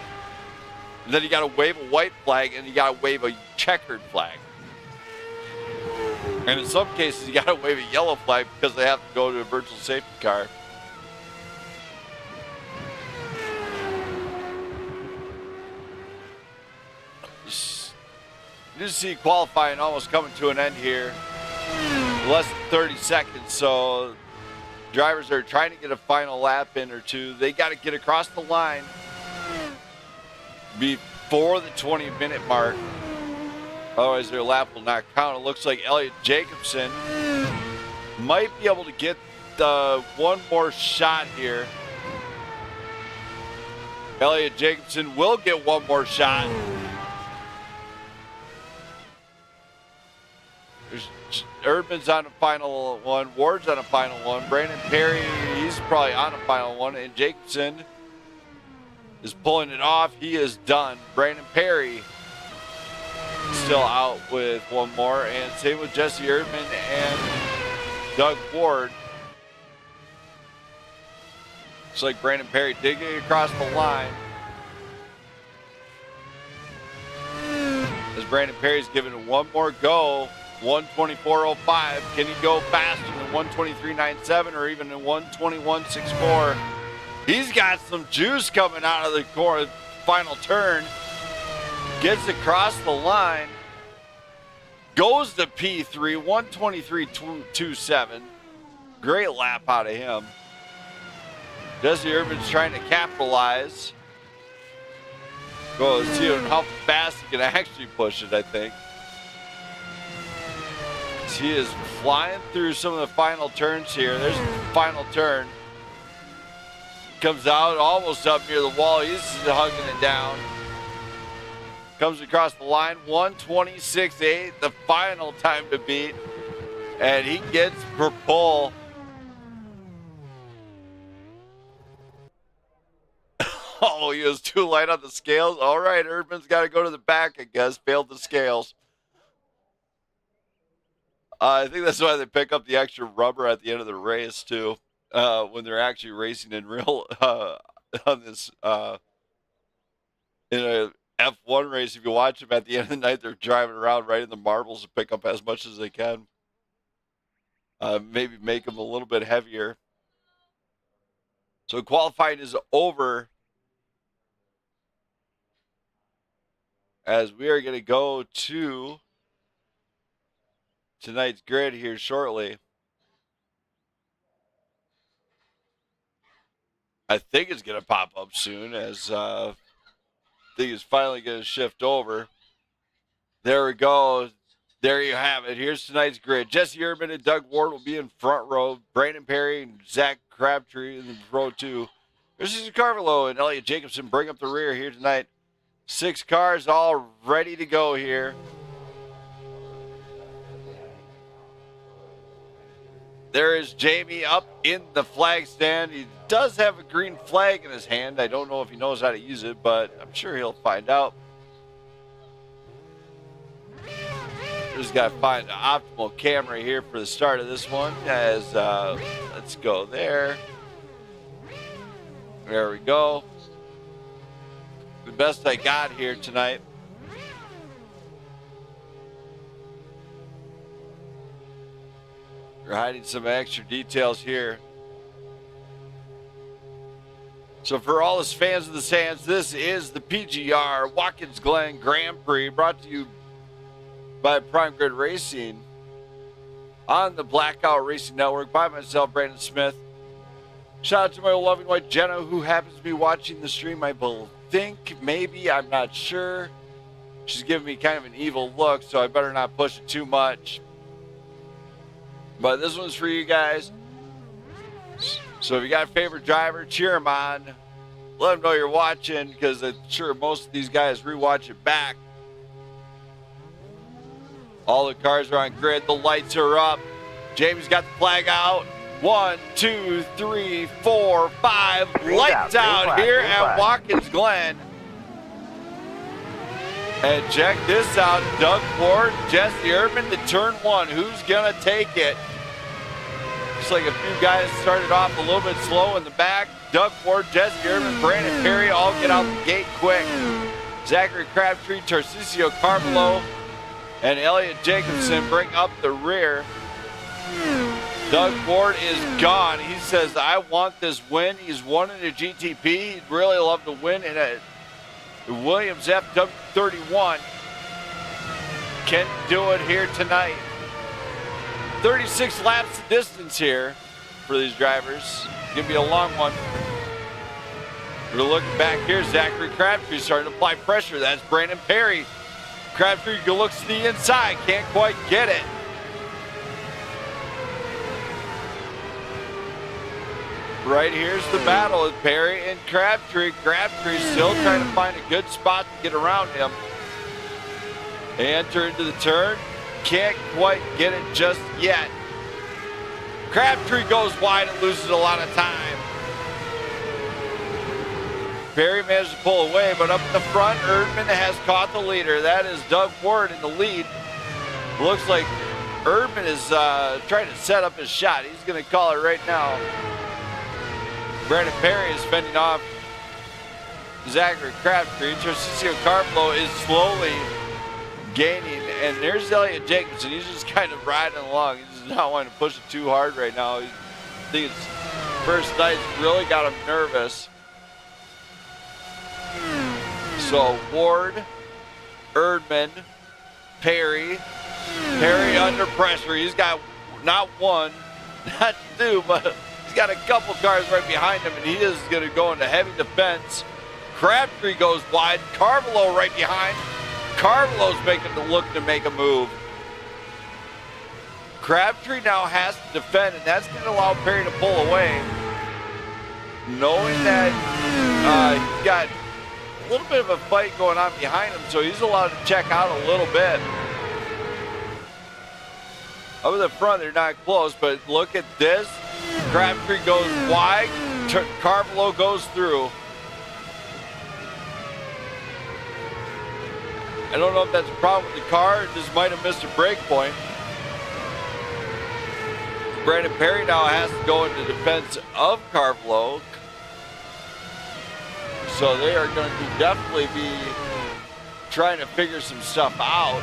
And then you got to wave a white flag and you got to wave a checkered flag. And in some cases, you got to wave a yellow flag because they have to go to a virtual safety car. You see qualifying almost coming to an end here. Less than 30 seconds, so drivers are trying to get a final lap in or two. They got to get across the line before the 20-minute mark. Otherwise, their lap will not count. It looks like Elliot Jacobson might be able to get one more shot here. Elliot Jacobson will get one more shot. Erdman's on the final one. Ward's on the final one. Brandon Perry, he's probably on the final one. And Jacobson is pulling it off. He is done. Brandon Perry still out with one more. And same with Jesse Erdman and Doug Ward. Looks like Brandon Perry did get across the line. As Brandon Perry's giving it one more go. 1:24.05. Can he go faster than 1:23.97 or even in 1:21.64? He's got some juice coming out of the final turn. Gets across the line. Goes to P3, 1:23.27. Great lap out of him. Jesse Erdman's trying to capitalize. Go see how fast he can actually push it, I think. He is flying through some of the final turns here. There's the final turn. Comes out almost up near the wall. He's hugging it down. Comes across the line. 1:26.8, the final time to beat. And he gets per pole. Oh, he was too light on the scales. All right, Erdman's got to go to the back, I guess. Failed the scales. I think that's why they pick up the extra rubber at the end of the race, too, when they're actually racing in real, on this, in a F1 race. If you watch them at the end of the night, they're driving around right in the marbles to pick up as much as they can. Maybe make them a little bit heavier. So qualifying is over. As we are going to go to tonight's grid here shortly. I think it's going to pop up soon as I think it's finally going to shift over. There we go. There you have it. Here's tonight's grid. Jesse Erdman and Doug Ward will be in front row. Brandon Perry and Zach Crabtree in row 2. This is Carvalho and Elliot Jacobson bring up the rear here tonight. 6 cars all ready to go here. There is Jamie up in the flag stand. He does have a green flag in his hand. I don't know if he knows how to use it, but I'm sure he'll find out. Just got to find the optimal camera here for the start of this one. As let's go there. There we go. the best I got here tonight. We're hiding some extra details here. So for all us fans of the Sands, this is the PGR Watkins Glen Grand Prix, brought to you by Prime Grid Racing on the Blackout Racing Network by myself, Brandon Smith. Shout out to my loving wife, Jenna, who happens to be watching the stream, I think, maybe, I'm not sure. She's giving me kind of an evil look, so I better not push it too much. But this one's for you guys. So if you got a favorite driver, cheer him on. Let them know you're watching, because I'm sure most of these guys rewatch it back. All the cars are on grid. The lights are up. Jamie's got the flag out. 1, 2, 3, 4, 5. Lights out here at Watkins Glen. And check this out. Doug Ford, Jesse Erdman to turn 1. Who's going to take it? Looks like a few guys started off a little bit slow in the back. Doug Ford, Jesse Erdman, Brandon Perry all get out the gate quick. Zachary Crabtree, Tarcisio Carmelo, and Elliot Jacobson bring up the rear. Doug Ford is gone. He says, I want this win. He's won in a GTP. He'd really love to win in a Williams FW31. Can't do it here tonight. 36 laps of distance here for these drivers. Gonna be a long one. We're looking back here. Zachary Crabtree starting to apply pressure. That's Brandon Perry. Crabtree looks to the inside. Can't quite get it. Right here's the battle with Perry and Crabtree. Crabtree still trying to find a good spot to get around him. They enter into the turn. Can't quite get it just yet. Crabtree goes wide and loses a lot of time. Perry managed to pull away, but up in the front, Erdman has caught the leader. That is Doug Ford in the lead. Looks like Erdman is trying to set up his shot. He's going to call it right now. Brandon Perry is fending off Zachary Crabtree. Tarcisio Carmelo is slowly gaining, and there's Elliot Jacobson. He's just kind of riding along. He does not want to push it too hard right now. I think it's first night's really got him nervous. So Ward, Erdman, Perry under pressure. He's got not one, not two, but he's got a couple cars right behind him, and he is going to go into heavy defense. Crabtree goes wide. Carmelo right behind. Carmelo's looking to make a move. Crabtree now has to defend, and that's going to allow Perry to pull away. Knowing that he's got a little bit of a fight going on behind him, so he's allowed to check out a little bit. Over the front, they're not close, but look at this. Crabtree goes wide. Carmelo goes through. I don't know if that's a problem with the car. It just might have missed a brake point. Brandon Perry now has to go into defense of Carmelo. So they are going to definitely be trying to figure some stuff out.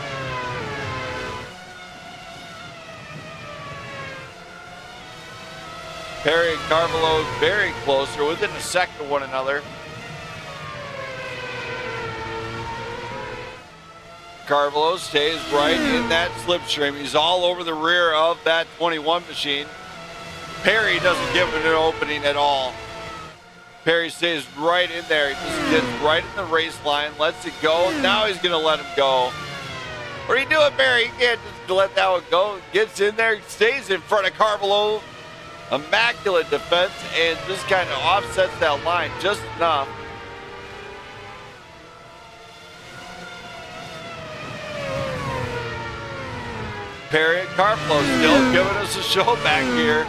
Perry and Carmelo very close. They're within a second of one another. Carmelo stays right in that slipstream. He's all over the rear of that 21 machine. Perry doesn't give him an opening at all. Perry stays right in there. He just gets right in the race line, lets it go. Now he's going to let him go. What are you doing, Perry? You can't just let that one go. Gets in there, stays in front of Carmelo. Immaculate defense, and just kind of offsets that line just enough. Perry and Carmelo still giving us a show back here.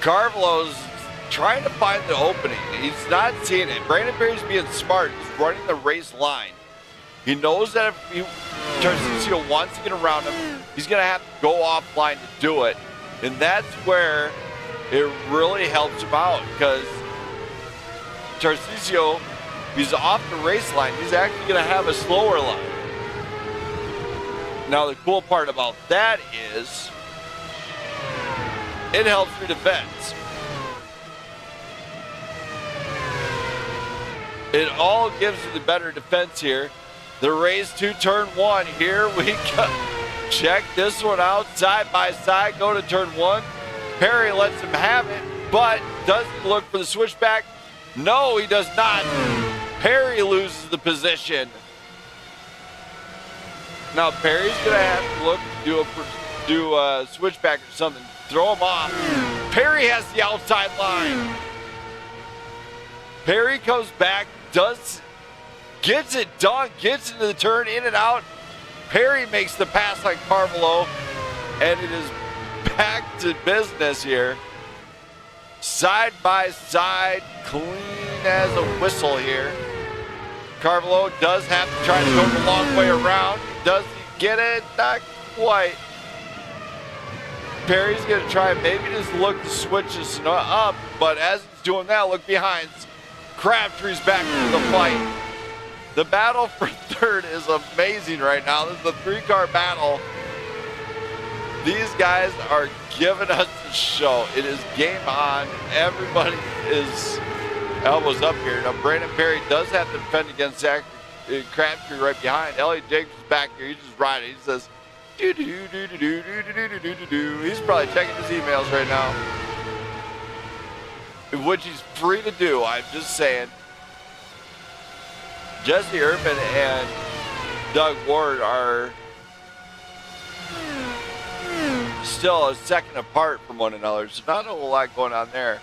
Carmelo's trying to find the opening. He's not seeing it. Brandon Perry's being smart. He's running the race line. He knows that if Tarcisio wants to get around him, he's going to have to go offline to do it. And that's where it really helps him out, because Tarcisio he's off the race line, he's actually going to have a slower line. Now, the cool part about that is it helps your defense. It all gives you the better defense here. The race to turn one. Here we go. Check this one out. Side by side. Go to turn one. Perry lets him have it, but doesn't look for the switchback. No, he does not. Perry loses the position. Now Perry's gonna have to look do a switchback or something. Throw him off. Perry has the outside line. Perry comes back, gets it done, gets into the turn, in and out. Perry makes the pass like Carvalho, and it is back to business here. Side by side, clean as a whistle here. Carvalho does have to try to go the long way around. Does he get it? Not quite. Perry's going to try maybe just look to switch this up, but as he's doing that, look behind. Crabtree's back into the fight. The battle for third is amazing right now. This is the three-car battle. These guys are giving us the show. It is game on. Everybody is elbows up here. Now, Brandon Perry does have to defend against Zach Crabtree right behind. Elliot Jacobs is back here. He's just riding. He says, do-do-do-do-do-do-do-do-do-do. He's probably checking his emails right now, which he's free to do. I'm just saying. Jesse Urban and Doug Ward are still a second apart from one another, so not a whole lot going on there.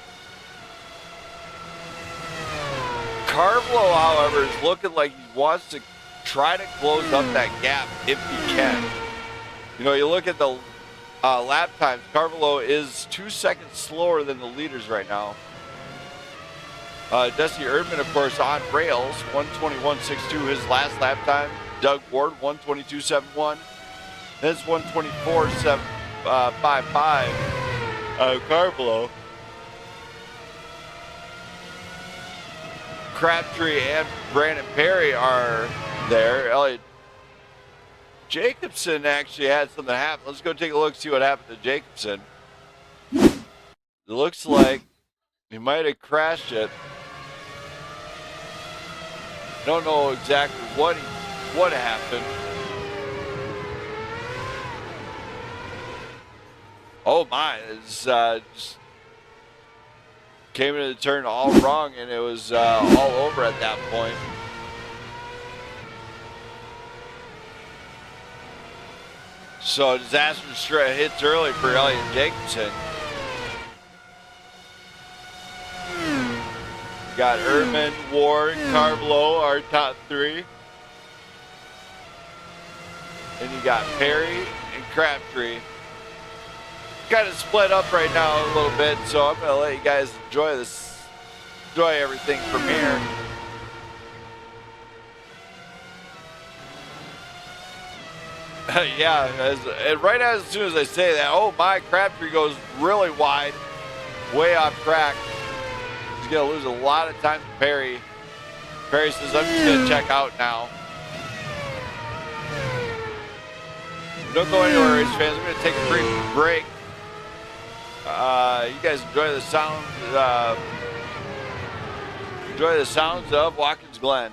Carvalho, however, is looking like he wants to try to close up that gap if he can. You know, you look at the lap times, Carvalho is 2 seconds slower than the leaders right now. Jesse Erdman, of course, on rails, 121.62 his last lap time. Doug Ward, 122.71. That's 124.55. Carvalho. Crabtree and Brandon Perry are there. Elliot Jacobson actually had something happen. Let's go take a look, see what happened to Jacobson. It looks like he might have crashed it. Don't know exactly what happened. Oh my, it's just came into the turn all wrong, and it was all over at that point. So disaster hits early for Elliot Jacobson. Got Erdman, Ward, Carvalho, our top three. And you got Perry and Crabtree. Kind of split up right now a little bit, so I'm gonna let you guys enjoy everything from here. Yeah, as soon as I say that, oh my, Crabtree goes really wide, way off track. He's gonna lose a lot of time to Perry. Perry says, I'm just gonna check out now. Don't go anywhere, race fans. I'm gonna take a brief break. You guys enjoy the sounds of Watkins Glen.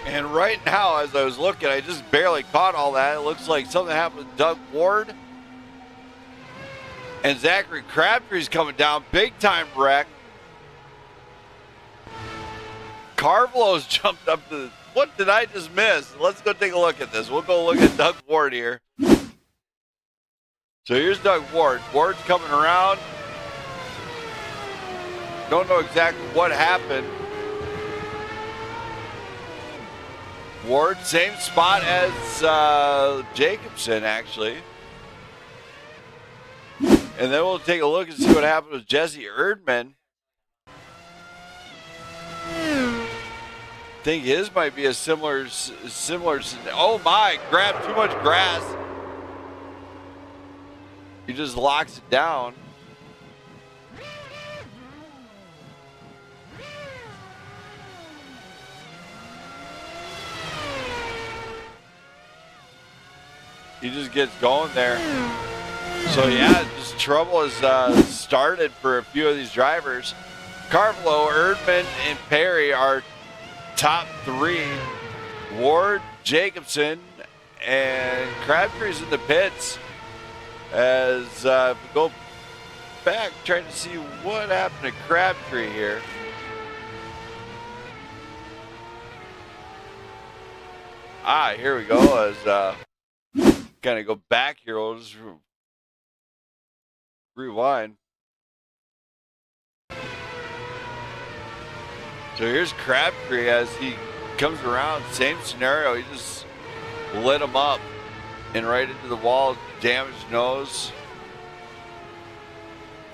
And right now, as I was looking, I just barely caught all that. It looks like something happened with Doug Ward. And Zachary Crabtree's coming down. Big time wreck. Carvalho's jumped up to... What did I just miss? Let's go take a look at this. We'll go look at Doug Ward here. So here's Doug Ward. Ward's coming around. Don't know exactly what happened. Ward, same spot as Jacobson, actually. And then we'll take a look and see what happened with Jesse Erdman. I think his might be a similar. Oh my! Grabbed too much grass. He just locks it down. He just gets going there. So yeah, just trouble has started for a few of these drivers. Carvalho, Erdman, and Perry are top three. Ward, Jacobson, and Crabtree's in the pits. As we go back, trying to see what happened to Crabtree here. Here we go. As kind of go back here, we'll just rewind. So here's Crabtree as he comes around. Same scenario. He just lit him up and right into the wall. Damaged nose.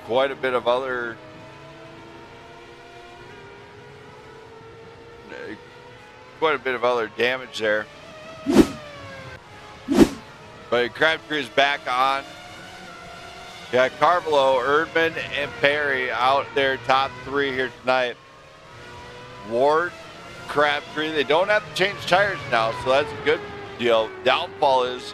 Quite a bit of other damage there. But Crabtree is back on. Got Carvalho, Erdman, and Perry out there, top three here tonight. Ward, Crabtree, they don't have to change tires now, so that's a good deal. Downfall is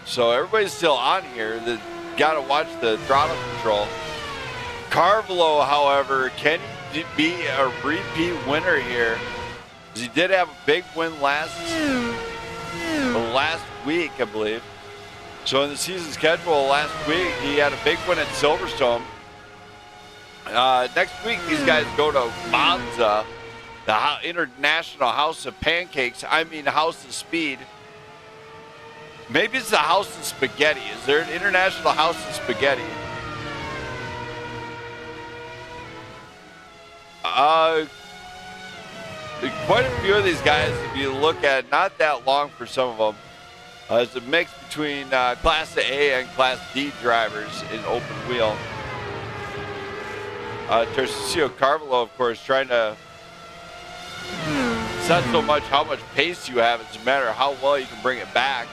so everybody's still on here. They got to watch the throttle control. Carvalho, however, can he be a repeat winner here? He did have a big win last week, I believe. So in the season schedule last week, he had a big win at Silverstone. Next week, these guys go to Monza, the International House of Pancakes. House of Speed. Maybe it's the House of Spaghetti. Is there an International House of Spaghetti? Quite a few of these guys, if you look at, not that long for some of them. It's a mix between Class A and Class D drivers in open wheel. Tarcisio Carvalho, of course, trying to. It's not so much how much pace you have, it's a matter of how well you can bring it back.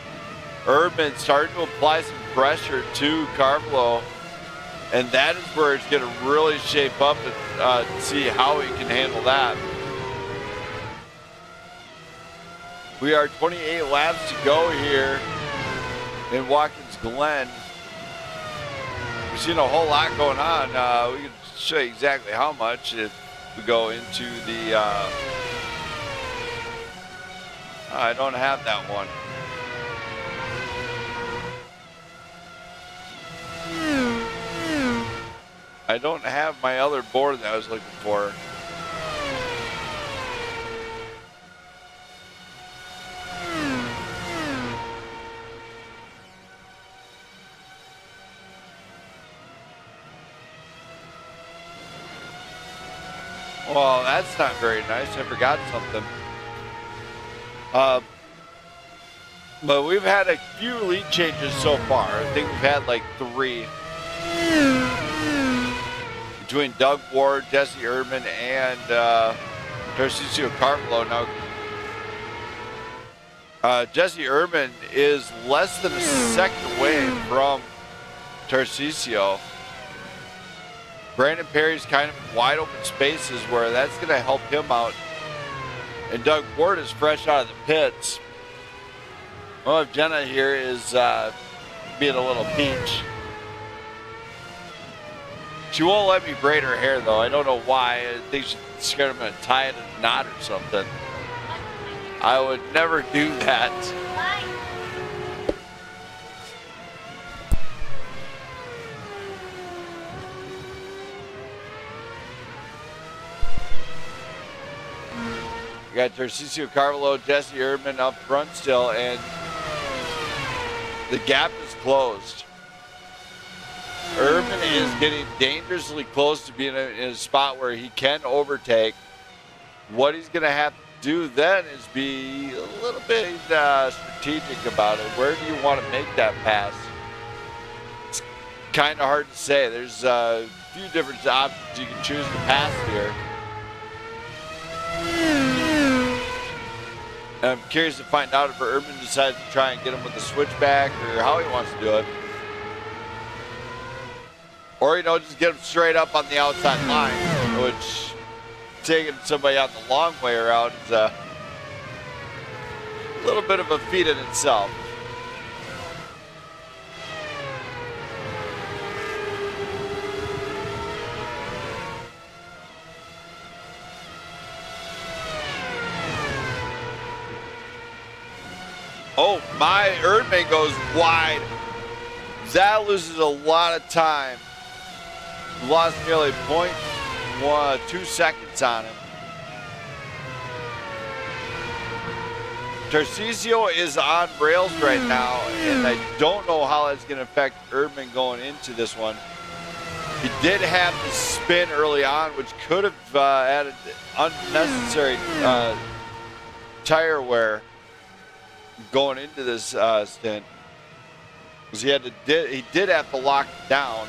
Erdman starting to apply some pressure to Carvalho, and that is where it's going to really shape up and see how he can handle that. We are 28 laps to go here in Watkins Glen. We've seen a whole lot going on. We can show you exactly how much if we go into the. I don't have that one. I don't have my other board that I was looking for. Well, that's not very nice. I forgot something. But we've had a few lead changes so far. I think we've had like 3. Between Doug Ward, Jesse Erdman, and Tarcisio Carvalho. Now, Jesse Erdman is less than a second away from Tarcisio. Brandon Perry's kind of in wide open spaces where that's going to help him out. And Doug Ward is fresh out of the pits. Well, if Jenna here is being a little peach. She won't let me braid her hair, though. I don't know why. I think she's scared I'm going to tie it in a knot or something. I would never do that. We got Tarcisio Carvalho, Jesse Erdman up front still, and the gap is closed. Erdman is getting dangerously close to being in a spot where he can overtake. What he's going to have to do then is be a little bit strategic about it. Where do you want to make that pass? It's kind of hard to say. There's a few different options you can choose to pass here. And I'm curious to find out if Erdman decides to try and get him with a switchback or how he wants to do it. Or, just get him straight up on the outside line, which taking somebody out the long way around is a little bit of a feat in itself. Oh my, Erdman goes wide. That loses a lot of time. Lost nearly 0.2 seconds on him. Tarcisio is on rails right now, and I don't know how that's going to affect Erdman going into this one. He did have the spin early on, which could have added unnecessary tire wear going into this stint, because he did have to lock it down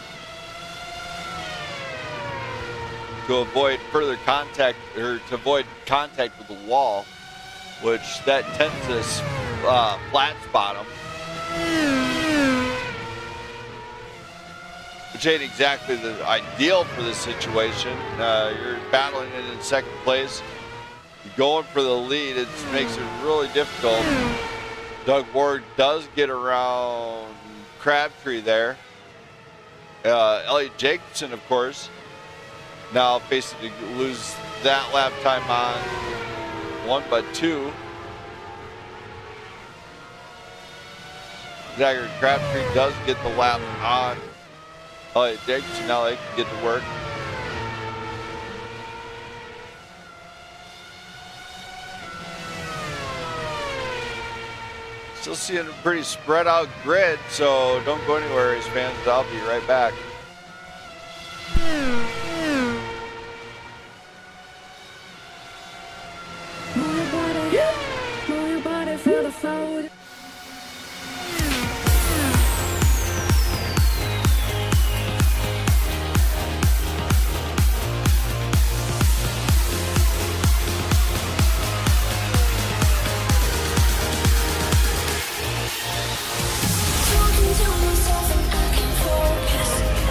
to avoid further contact, or to avoid contact with the wall, which that tends to flat spot him, which ain't exactly the ideal for this situation. You're battling it in second place, going for the lead. It makes it really difficult. Doug Ward does get around Crabtree there. Elliot Jacobson, of course, now facing to lose that lap time on 1 but 2. Zachary Crabtree does get the lap on Elliot Jacobson. Now they can get to work. Still seeing a pretty spread out grid, so don't go anywhere, race fans. I'll be right back. Move your body, feel the flow. Talking to myself and I can't focus.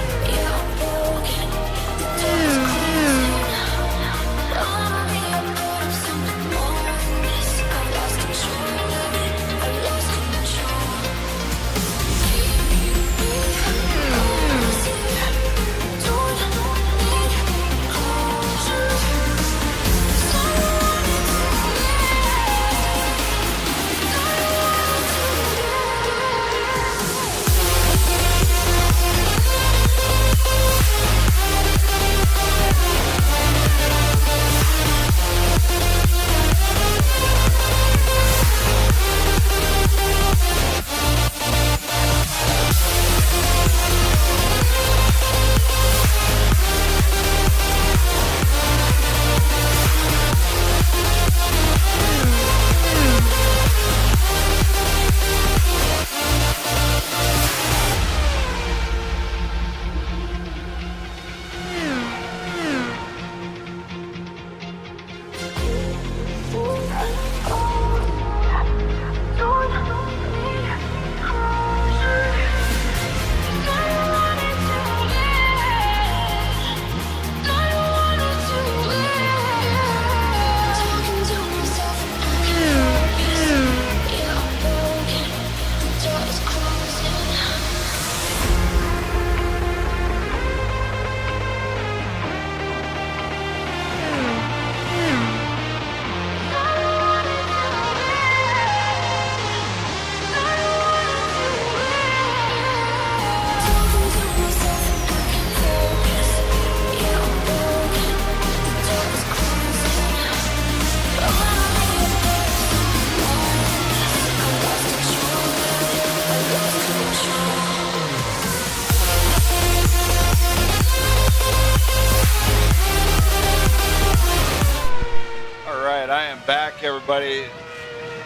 everybody.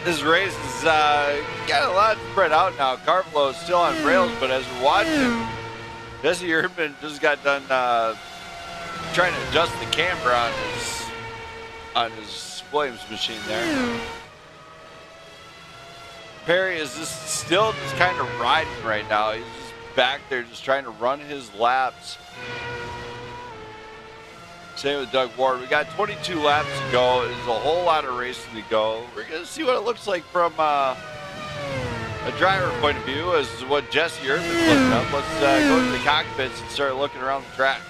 This race is got a lot spread out now. Carvalho is still on rails, but as we're watching, Jesse Urban just got done trying to adjust the camera on his Williams machine there. Perry is still just kind of riding right now. He's just back there just trying to run his laps. Same with Doug Ward. We got 22 laps to go. There's a whole lot of racing to go. We're going to see what it looks like from a driver point of view as what Jesse Urban's looking up. Let's go to the cockpits and start looking around the track.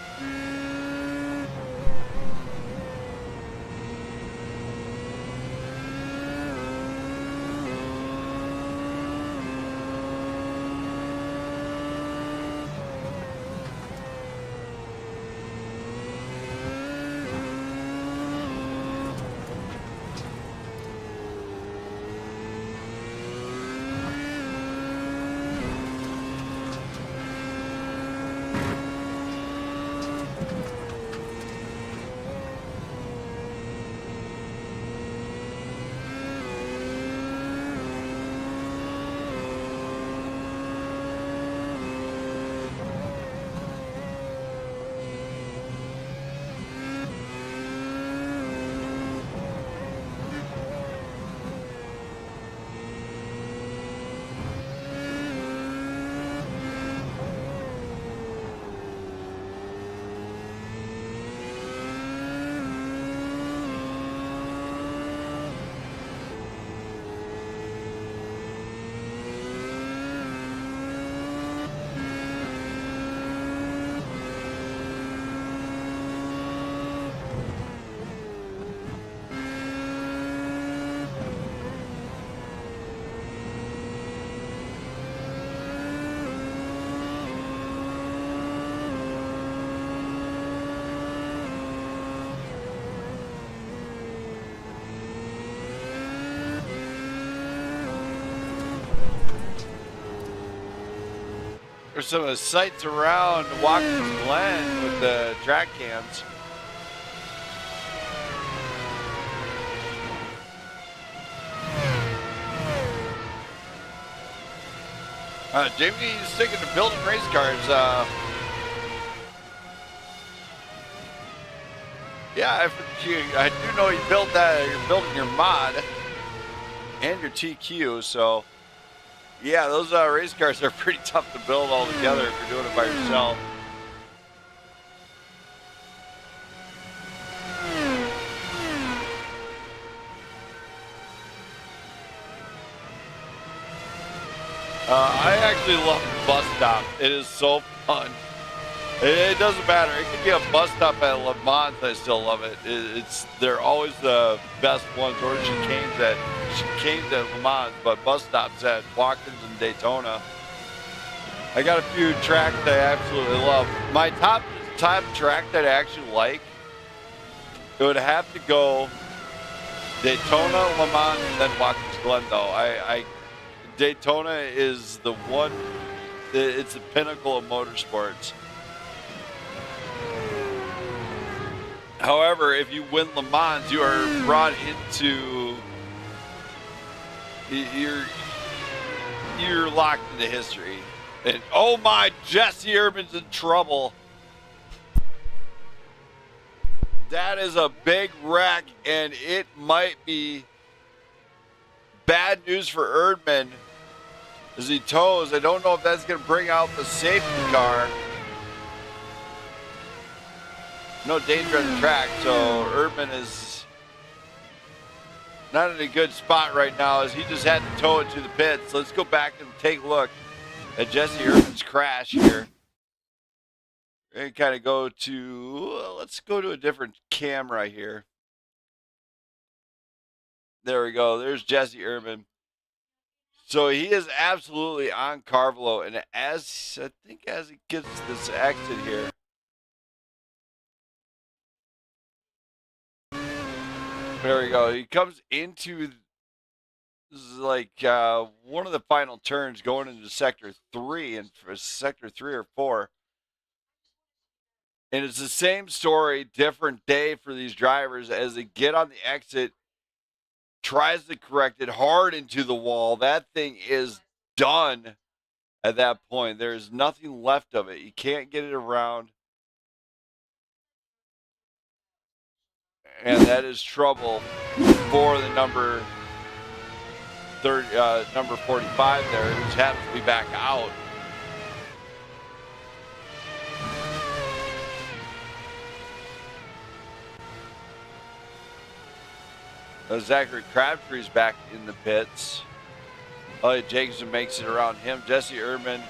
There's some of the sights around Watkins Glen with the track cams. Jamie's sticking to building race cars. Yeah, I do know you built that. You're building your mod and your TQ, so yeah, those race cars are pretty tough to build all together if you're doing it by yourself. I actually love the bus stop. It is so fun. It doesn't matter. It could be a bus stop at Le Mans. I still love it. They're always the best ones, or chicanes at Le Mans, but bus stops at Watkins and Daytona. I got a few tracks that I absolutely love. My top track that I actually like, it would have to go Daytona, Le Mans, and then Watkins Glen. Though Daytona is the one. It's the pinnacle of motorsports. However, if you win Le Mans, you are brought into you're locked into history. And oh my, Jesse Urban's in trouble. That is a big wreck, and it might be bad news for Erdman as he tows. I don't know if that's going to bring out the safety car. No danger on the track, so Erdman is not in a good spot right now as he just had to tow it to the pits. Let's go back and take a look at Jesse Urban's crash here. And kind of go to, let's go to a different camera here. There we go. There's Jesse Urban. So he is absolutely on Carvalho, and as he gets this exit here. There we go. He comes into like one of the final turns going into sector 3 and for sector 3 or 4. And it's the same story, different day for these drivers as they get on the exit. tries to correct it hard into the wall. That thing is done at that point. There's nothing left of it. You can't get it around. And that is trouble for the number 45 there, who happens to be back out. Zachary Crabtree's back in the pits. Elliot Jacobson makes it around him. Jesse Erdman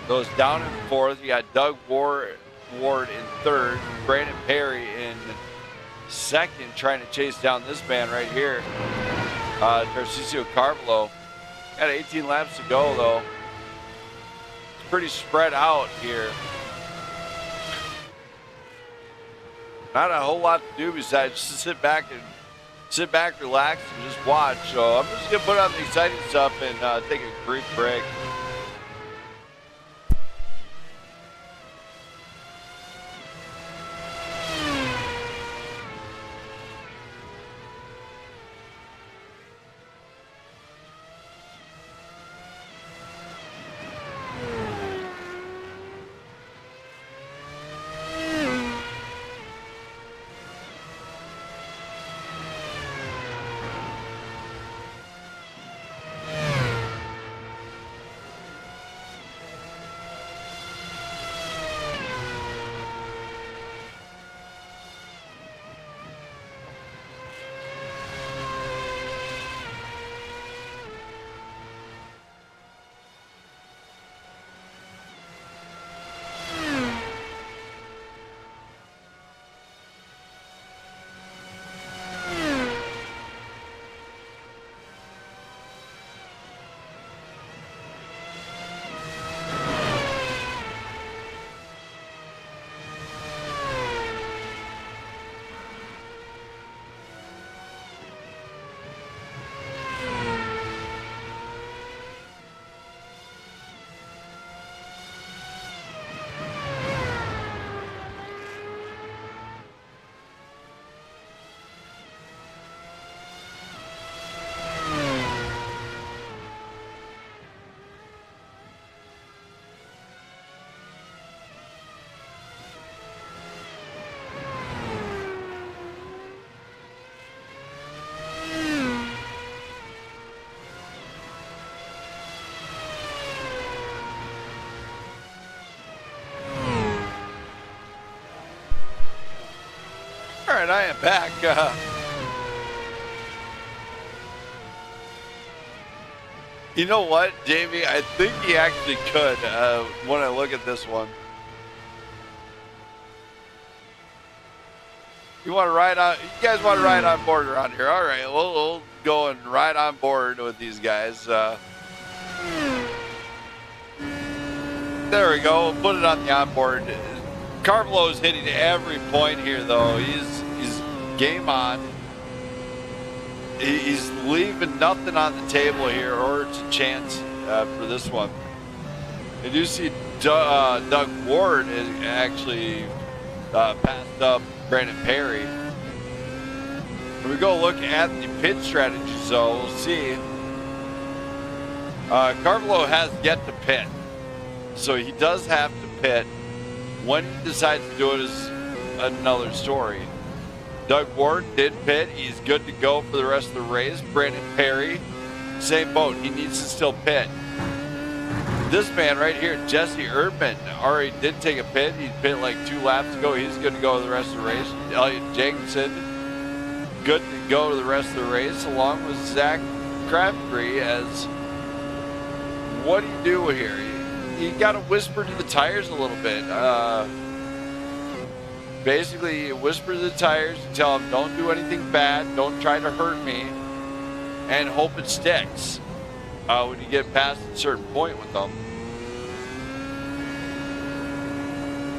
goes down in fourth. You got Doug Ward in third. Brandon Perry in second, trying to chase down this man right here. Tarcisio Carvalho. Got 18 laps to go, though. It's pretty spread out here. Not a whole lot to do besides just sit back, relax, and just watch. So I'm just going to put on the exciting stuff and take a brief break. All right, I am back. You know what, Jamie? I think he actually could when I look at this one. You want to ride on? You guys want to ride on board around here? All right, we'll go and ride on board with these guys. There we go. We'll put it on the onboard. Carvalho's hitting every point here, though. He's game on. He's leaving nothing on the table here, or it's a chance for this one. I do see Doug Ward is actually passed up Brandon Perry. When we go look at the pit strategies, though, we'll see. Carvalho has yet to pit, so he does have to pit. When he decides to do it is another story. Doug Ward did pit. He's good to go for the rest of the race. Brandon Perry, same boat. He needs to still pit. This man right here, Jesse Erdman, already did take a pit. He pit like 2 laps ago. He's good to go the rest of the race. Elliot Jacobson, good to go the rest of the race, along with Zach Crabtree. As what do you do here? You got to whisper to the tires a little bit. Basically, you whisper to the tires, you tell them, don't do anything bad, don't try to hurt me, and hope it sticks when you get past a certain point with them.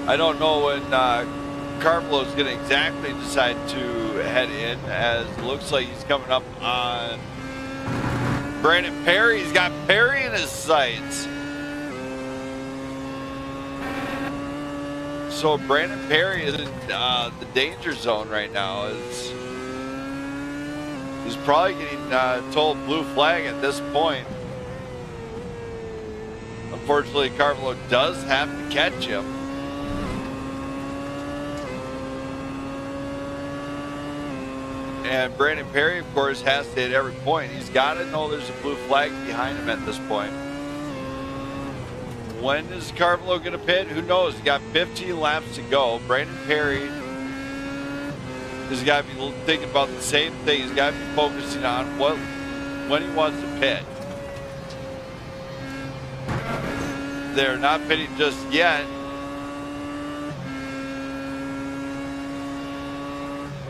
I don't know when Carvalho's going to exactly decide to head in, as it looks like he's coming up on Brandon Perry. He's got Perry in his sights. So Brandon Perry is in the danger zone right now. He's probably getting told blue flag at this point. Unfortunately, Carvalho does have to catch him. And Brandon Perry, of course, has to hit every point. He's got to know there's a blue flag behind him at this point. When is Carvalho going to pit? Who knows? He's got 15 laps to go. Brandon Perry has got to be thinking about the same thing. He's got to be focusing on when he wants to pit. They're not pitting just yet.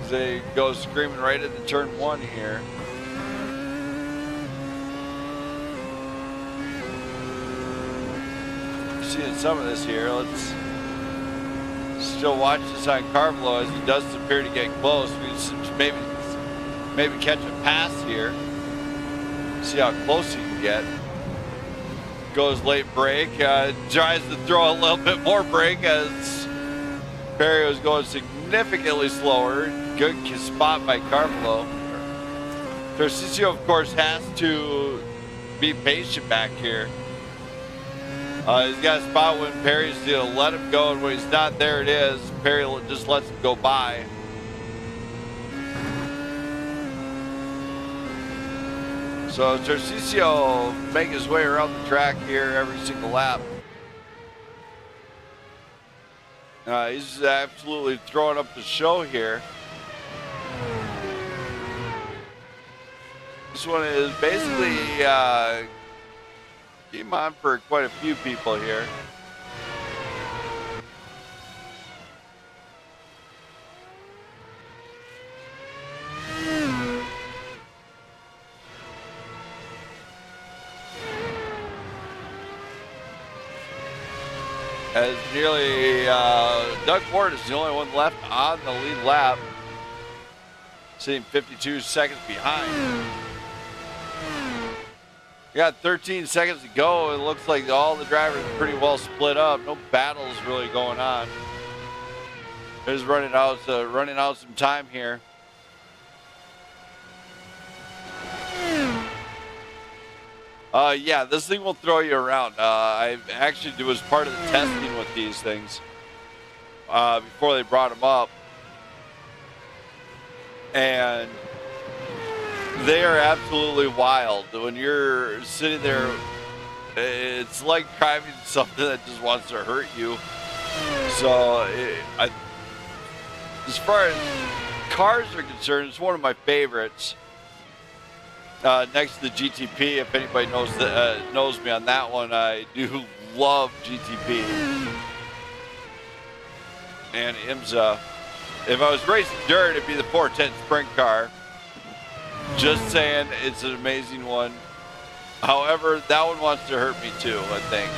They go screaming right at the turn one here. Seeing some of this here. Let's still watch this on Carvalho as he does appear to get close. We should maybe catch a pass here. See how close he can get. Goes late break. Tries to throw a little bit more brake as Perry was going significantly slower. Good spot by Carvalho. Tarcisio, of course, has to be patient back here. He's got a spot when Perry's going to let him go, and when he's not, there it is. Perry just lets him go by. So Tarcisio make his way around the track here every single lap. He's absolutely throwing up the show here. This one is basically game on for quite a few people here. As nearly Doug Ward is the only one left on the lead lap, sitting 52 seconds behind. We got 13 seconds to go. It looks like all the drivers are pretty well split up. No battles really going on. Just running out some time here. Yeah, this thing will throw you around. I actually was part of the testing with these things before they brought them up. And they are absolutely wild. When you're sitting there, it's like driving something that just wants to hurt you. So, as far as cars are concerned, it's one of my favorites. Next to the GTP, if anybody knows me on that one, I do love GTP and IMSA. If I was racing dirt, it'd be the 410 sprint car. Just saying, it's an amazing one. However, that one wants to hurt me too, I think.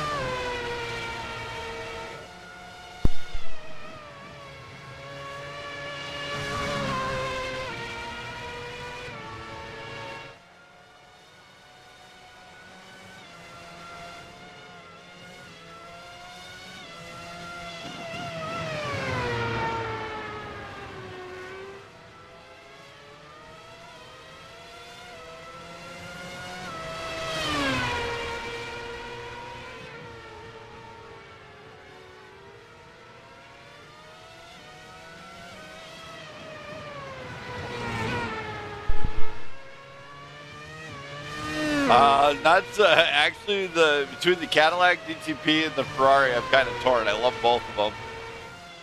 Actually, between the Cadillac DTP and the Ferrari, I'm kind of torn. I love both of them.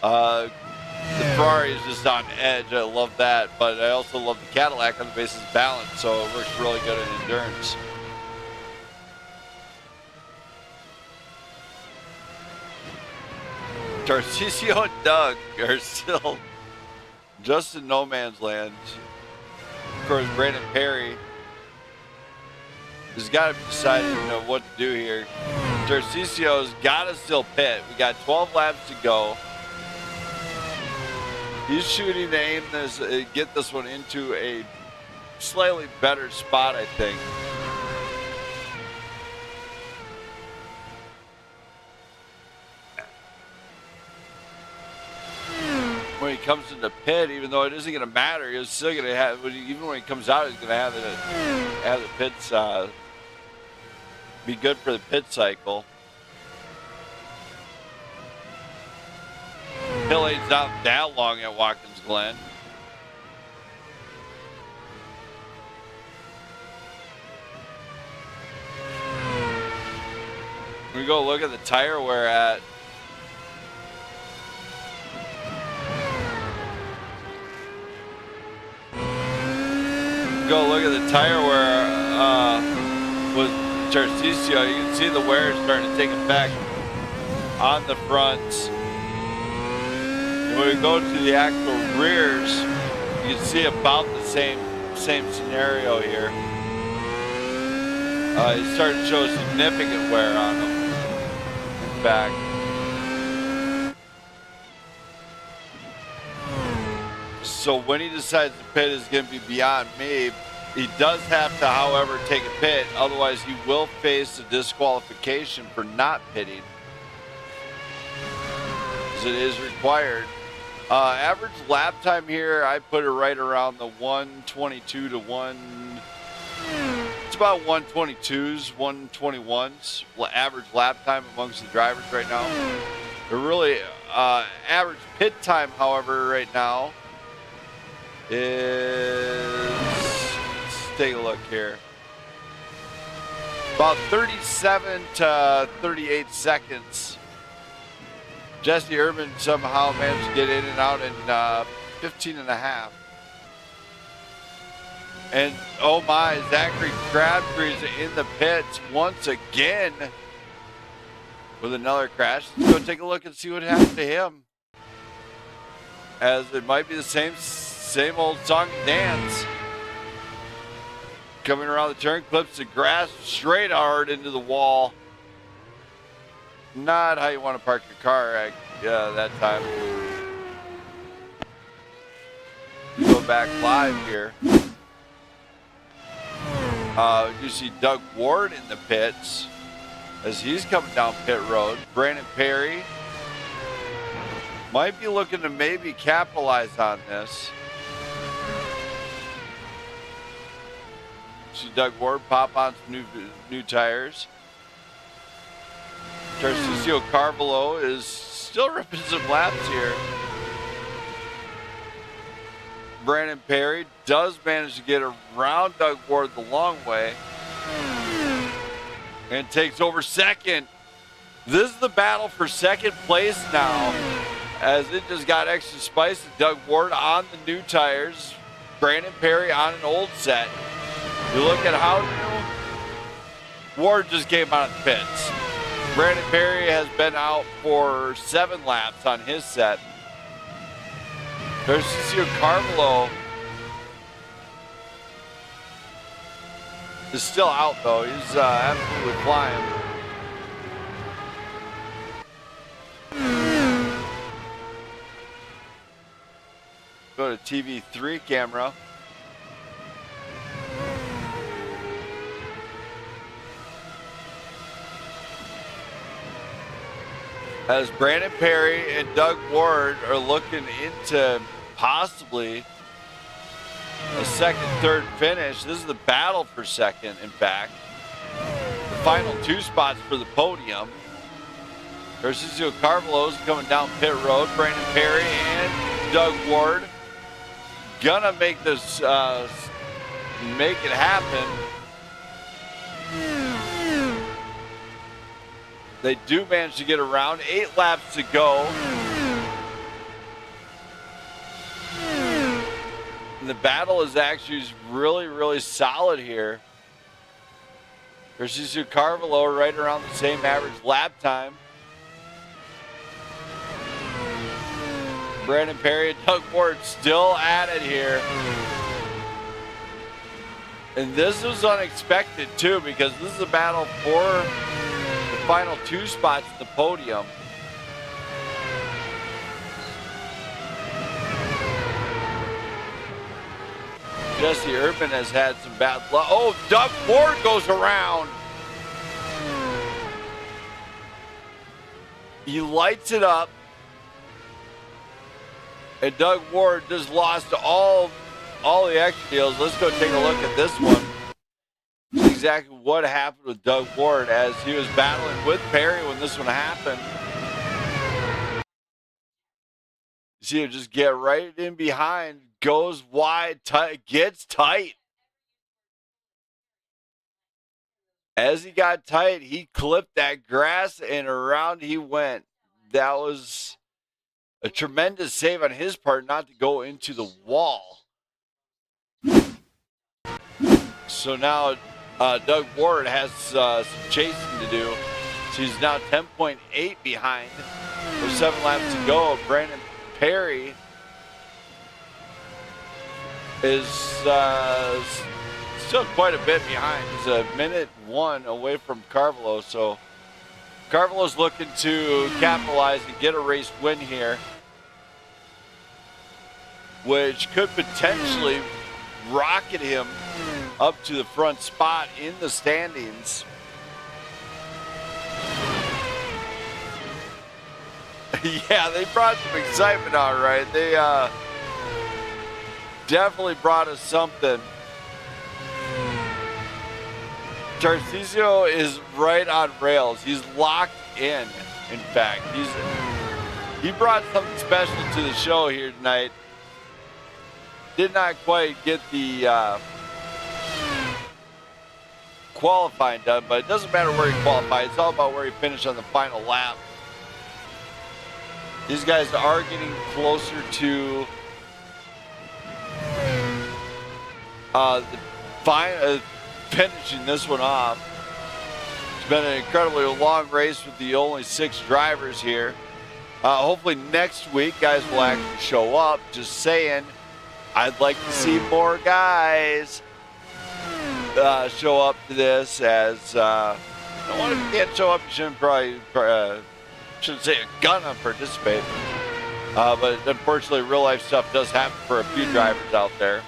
The Ferrari is just on edge. I love that, but I also love the Cadillac on the basis of balance, so it works really good in endurance. Tarcisio and Doug are still just in no man's land. Of course, Brandon Perry has got to be deciding, what to do here. Tarcisio's got to still pit. We got 12 laps to go. He's shooting to get this one into a slightly better spot, I think. When when he comes into pit, even though it isn't going to matter, he's still going to have, even when he comes out, he's going to have the pits, be good for the pit cycle. Pit lane's not that long at Watkins Glen. We go look at the tire wear at with Tarcisio. You can see the wear starting to take effect on the fronts. And when we go to the actual rears, you can see about the same scenario here. It's starting to show significant wear on them. In fact, so when he decides the pit is going to be beyond me, he does have to, however, take a pit. Otherwise, he will face a disqualification for not pitting, as it is required. Average lap time here, I put it right around the 122 to 1. It's about 122s, 121s. Average lap time amongst the drivers right now. They're really average pit time, however, right now is, let's take a look here, about 37 to 38 seconds. Jesse Urban somehow managed to get in and out in 15 and a half. And oh my, Zachary Crabtree's in the pits once again with another crash. Let's go take a look and see what happened to him, as it might be the same old song and dance. Coming around the turn, clips the grass straight hard into the wall. Not how you want to park your car that time. Go back live here. You see Doug Ward in the pits as he's coming down pit road. Brandon Perry might be looking to maybe capitalize on this. See Doug Ward pop on some new tires. Tarcisio Carvalho is still ripping some laps here. Brandon Perry does manage to get around Doug Ward the long way and takes over second. This is the battle for second place now, as it just got extra spicy. Doug Ward on the new tires, Brandon Perry on an old set. You look at how new Ward just came out of the pits. Brandon Perry has been out for 7 laps on his set. Tarcisio Carvalho is still out though. He's absolutely flying. Go to TV3 camera. As Brandon Perry and Doug Ward are looking into possibly a second, third finish. This is the battle for second, in fact. The final 2 spots for the podium. Tarcisio Carvalho's coming down pit road. Brandon Perry and Doug Ward gonna make this, make it happen. They do manage to get around. 8 laps to go. And the battle is actually really, really solid here. Tarcisio Carvalho right around the same average lap time. Brandon Perry and Doug Ward still at it here. And this was unexpected too, because this is a battle for final 2 spots at the podium. Jesse Urban has had some bad luck. Oh, Doug Ward goes around. He lights it up. And Doug Ward just lost all the extra deals. Let's go take a look at this one. Exactly what happened with Doug Ward as he was battling with Perry when this one happened. You see him just get right in behind, goes wide, gets tight. As he got tight, he clipped that grass and around he went. That was a tremendous save on his part not to go into the wall. So now Doug Ward has some chasing to do. So he's now 10.8 behind with 7 laps to go. Brandon Perry is still quite a bit behind. He's a minute 1 away from Carvalho. So Carvalho's looking to capitalize and get a race win here, which could potentially rocket him up to the front spot in the standings. Yeah, they brought some excitement, all right. They definitely brought us something. Tarcisio is right on rails. He's locked in fact. He brought something special to the show here tonight. Did not quite get the qualifying done, but it doesn't matter where he qualified. It's all about where he finished on the final lap. These guys are getting closer to finishing this one off. It's been an incredibly long race with the only 6 drivers here. Hopefully next week guys will actually show up. Just saying, I'd like to see more guys show up to this. As if you can't show up, you shouldn't shouldn't say a gonna participate. But unfortunately, real life stuff does happen for a few drivers out there.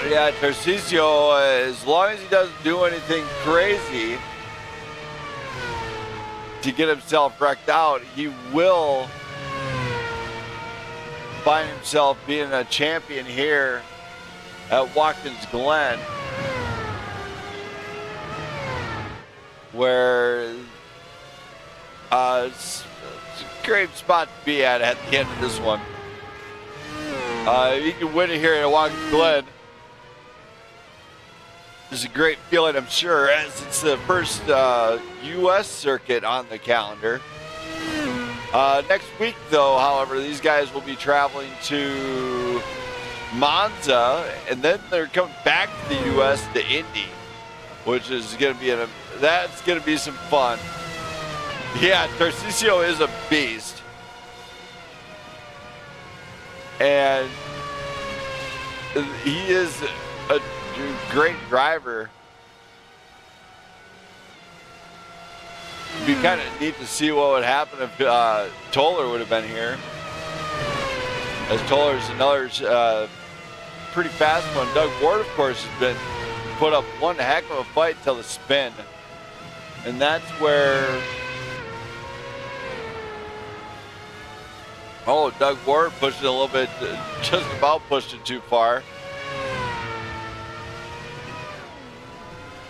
Yeah, Tarcisio, as long as he doesn't do anything crazy to get himself wrecked out, he will find himself being a champion here at Watkins Glen, where it's a great spot to be at the end of this one. You can win it here at Watkins Glen. It's a great feeling, I'm sure, as it's the first U.S. circuit on the calendar. Next week, though, however, these guys will be traveling to Monza, and then they're coming back to the U.S. to Indy, which is going to be that's going to be some fun. Yeah, Tarcisio is a beast, and he is a great driver. It'd be kind of neat to see what would happen if Toller would have been here, as Toller is another pretty fast one. Doug Ward, of course, has been put up one heck of a fight till the spin, and that's where Doug Ward pushed it a little bit, just about pushed it too far.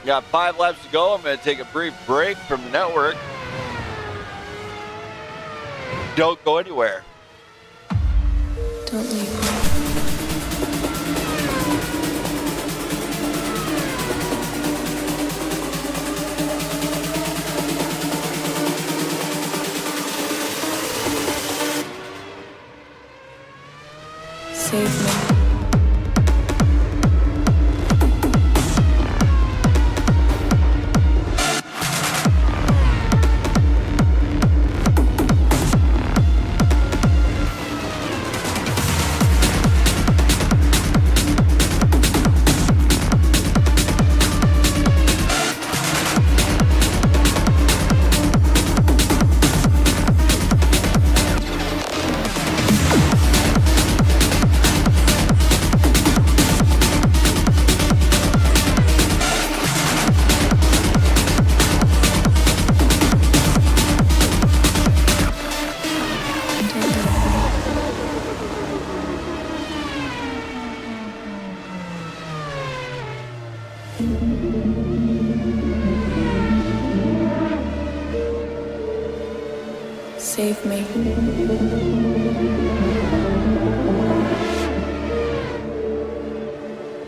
Got 5 laps to go. I'm going to take a brief break from the network. Don't go anywhere. Don't leave. Save me. Save me.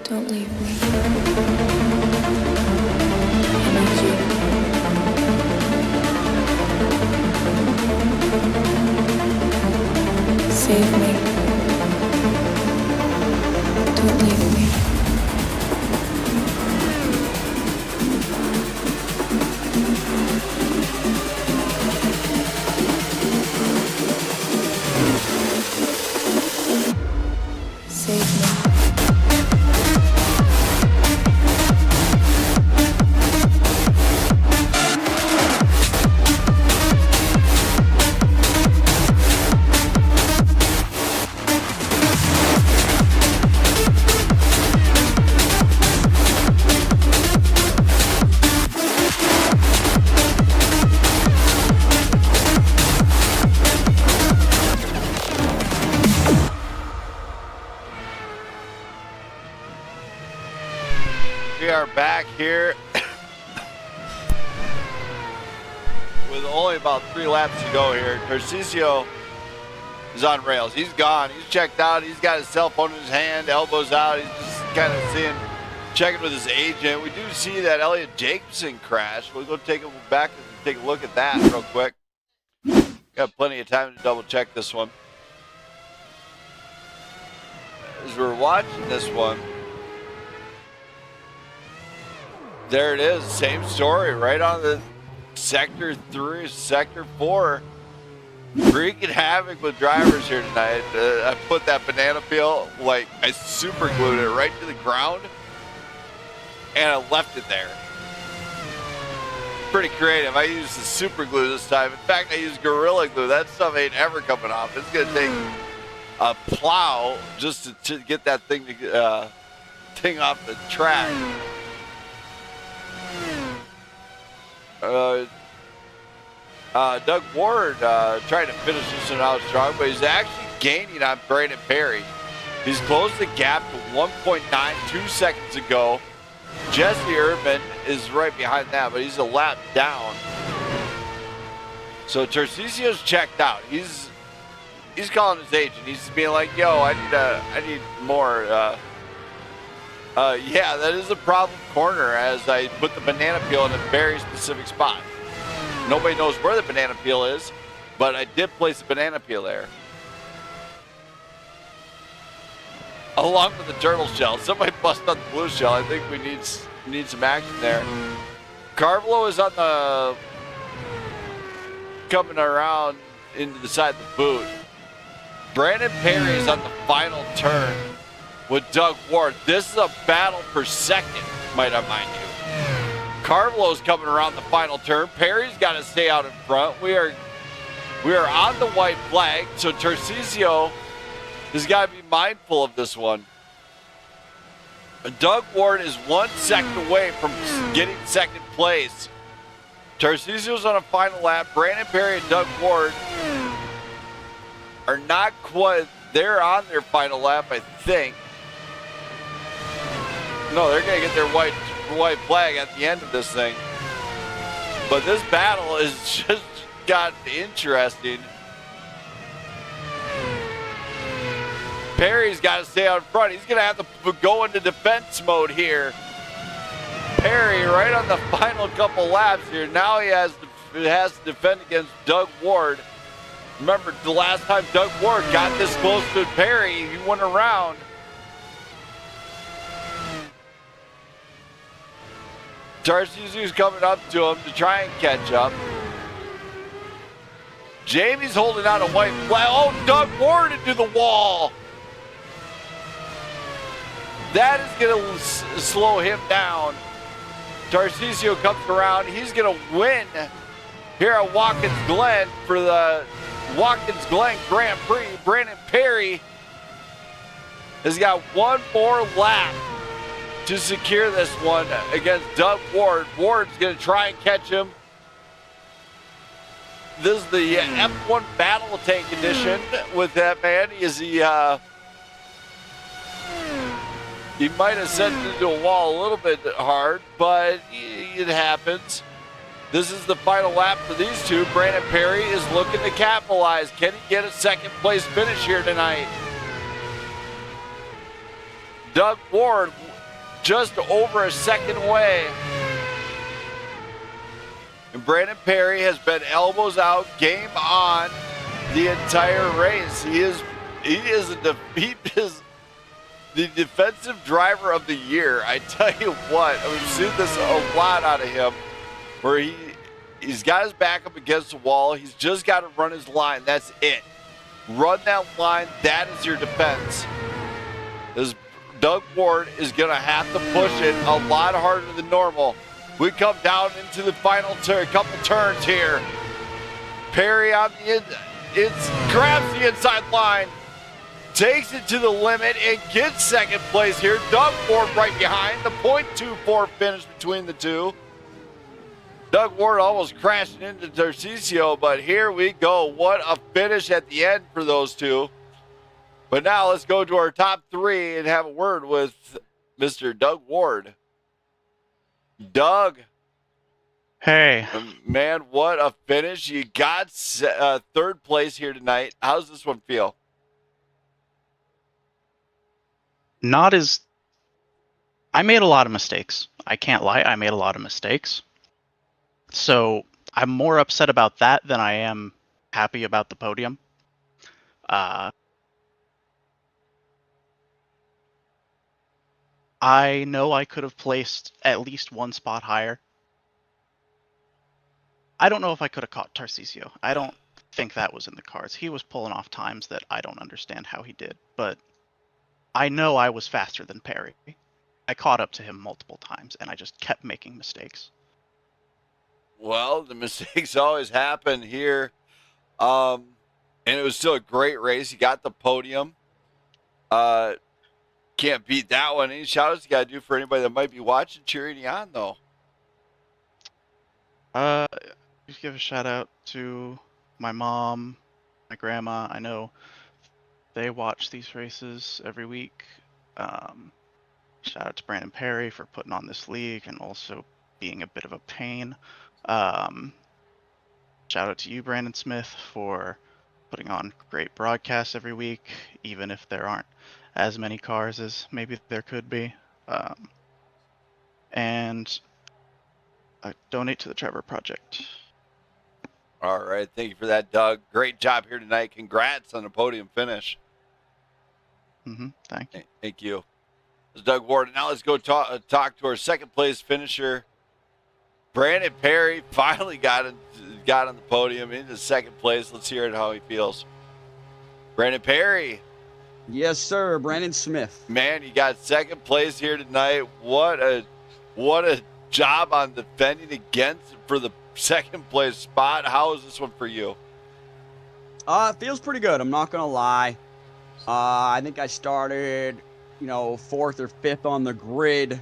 Don't leave me. I need you. Save me. Don't leave me. Save me. We are back here with only about 3 laps to go here. Tarcisio is on rails. He's gone. He's checked out. He's got his cell phone in his hand, elbows out. He's just kind of checking with his agent. We do see that Elliot Jacobson crash. We'll go take a back and take a look at that real quick. Got plenty of time to double check this one. As we're watching this one, there it is, same story, right on the sector 3, sector 4. Wreaking havoc with drivers here tonight. I put that banana peel, like I super glued it right to the ground, and I left it there. Pretty creative. I used the super glue this time. In fact, I used Gorilla Glue. That stuff ain't ever coming off. It's gonna take a plow just to get that thing off the track. Doug Ward trying to finish this one out strong, but he's actually gaining on Brandon Perry. He's closed the gap to 1.92 seconds ago. Jesse Urban is right behind that, but he's a lap down. So Tarcisio's checked out. He's calling his agent. He's being like, "Yo, I need more." Yeah, that is a problem corner as I put the banana peel in a very specific spot. Nobody knows where the banana peel is, but I did place the banana peel there. Along with the turtle shell. Somebody bust on the blue shell. I think we need some action there. Carvalho is on the coming around into the side of the boot. Brandon Perry is on the final turn with Doug Ward. This is a battle for second, might I mind you. Carvalho's coming around the final turn. Perry's got to stay out in front. We are on the white flag, so Tarcisio has got to be mindful of this one. Doug Ward is 1 second away from getting second place. Tarcisio's on a final lap. Brandon Perry and Doug Ward are not quite, they're on their final lap, I think. No, they're going to get their white flag at the end of this thing. But this battle has just got interesting. Perry's got to stay out in front. He's going to have to go into defense mode here. Perry right on the final couple laps here. Now he has to defend against Doug Ward. Remember, the last time Doug Ward got this close to Perry, he went around. Tarcisio's coming up to him to try and catch up. Jamie's holding out a white flag. Oh, Doug Ward into the wall. That is going to slow him down. Tarcisio comes around. He's going to win here at Watkins Glen for the Watkins Glen Grand Prix. Brandon Perry has got one more lap to secure this one against Doug Ward. Ward's going to try and catch him. This is the F1 Battle Tank edition with that man. Is he He might have sent it into a wall a little bit hard, but it happens. This is the final lap for these two. Brandon Perry is looking to capitalize. Can he get a second place finish here tonight? Doug Ward just over a second away. And Brandon Perry has been elbows out, game on the entire race. He is the defensive driver of the year. I tell you what, we've seen this a lot out of him, where he's got his back up against the wall. He's just got to run his line. That's it. Run that line. That is your defense. This Doug Ward is going to have to push it a lot harder than normal. We come down into the final couple turns here. Perry on the grabs the inside line, takes it to the limit, and gets second place here. Doug Ward right behind. The .24 finish between the two. Doug Ward almost crashing into Tarcisio, but here we go. What a finish at the end for those two. But now let's go to our top three and have a word with Mr. Doug Ward. Doug. Hey. Man, what a finish. You got third place here tonight. How's this one feel? Not as... I made a lot of mistakes. I can't lie. I made a lot of mistakes. So I'm more upset about that than I am happy about the podium. I know I could have placed at least one spot higher. I don't know if I could have caught Tarcisio. I don't think that was in the cards. He was pulling off times that I don't understand how he did, but I know I was faster than Perry. I caught up to him multiple times, and I just kept making mistakes. Well, the mistakes always happen here. And it was still a great race. You got the podium. Can't beat that one. Any shout outs you got to do for anybody that might be watching, cheering you on, though? Just give a shout out to my mom, my grandma. I know they watch these races every week. Shout out to Brandon Perry for putting on this league and also being a bit of a pain. Shout out to you, Brandon Smith, for putting on great broadcasts every week, even if there aren't as many cars as maybe there could be. And I donate to the Trevor Project. All right. Thank you for that, Doug. Great job here tonight. Congrats on the podium finish. Thank you. Thank you. This is Doug Ward. Now let's go talk to our second place finisher. Brandon Perry finally got on the podium into second place. Let's hear how he feels. Brandon Perry. Yes, sir. Brandon Smith. Man, you got second place here tonight. What a job on defending against for the second place spot. How is this one for you? It feels pretty good. I'm not gonna lie. I think I started, fourth or fifth on the grid.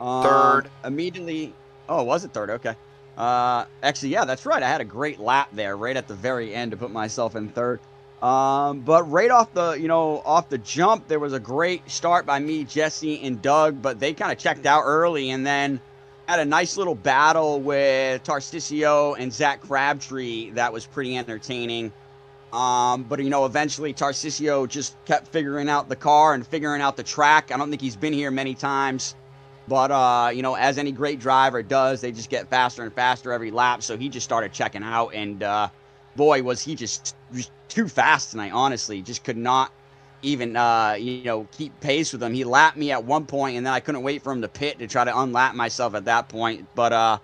Third. Immediately. Oh, was it third? Okay. Actually, yeah, that's right. I had a great lap there right at the very end to put myself in third. But right off the jump, there was a great start by me, Jesse, and Doug, but they kind of checked out early and then had a nice little battle with Tarcisio and Zach Crabtree that was pretty entertaining. But eventually Tarcisio just kept figuring out the car and figuring out the track. I don't think he's been here many times, but, as any great driver does, they just get faster and faster every lap. So he just started checking out, and boy, was he just too fast tonight, honestly. Just could not even, keep pace with him. He lapped me at one point, and then I couldn't wait for him to pit to try to unlap myself at that point. But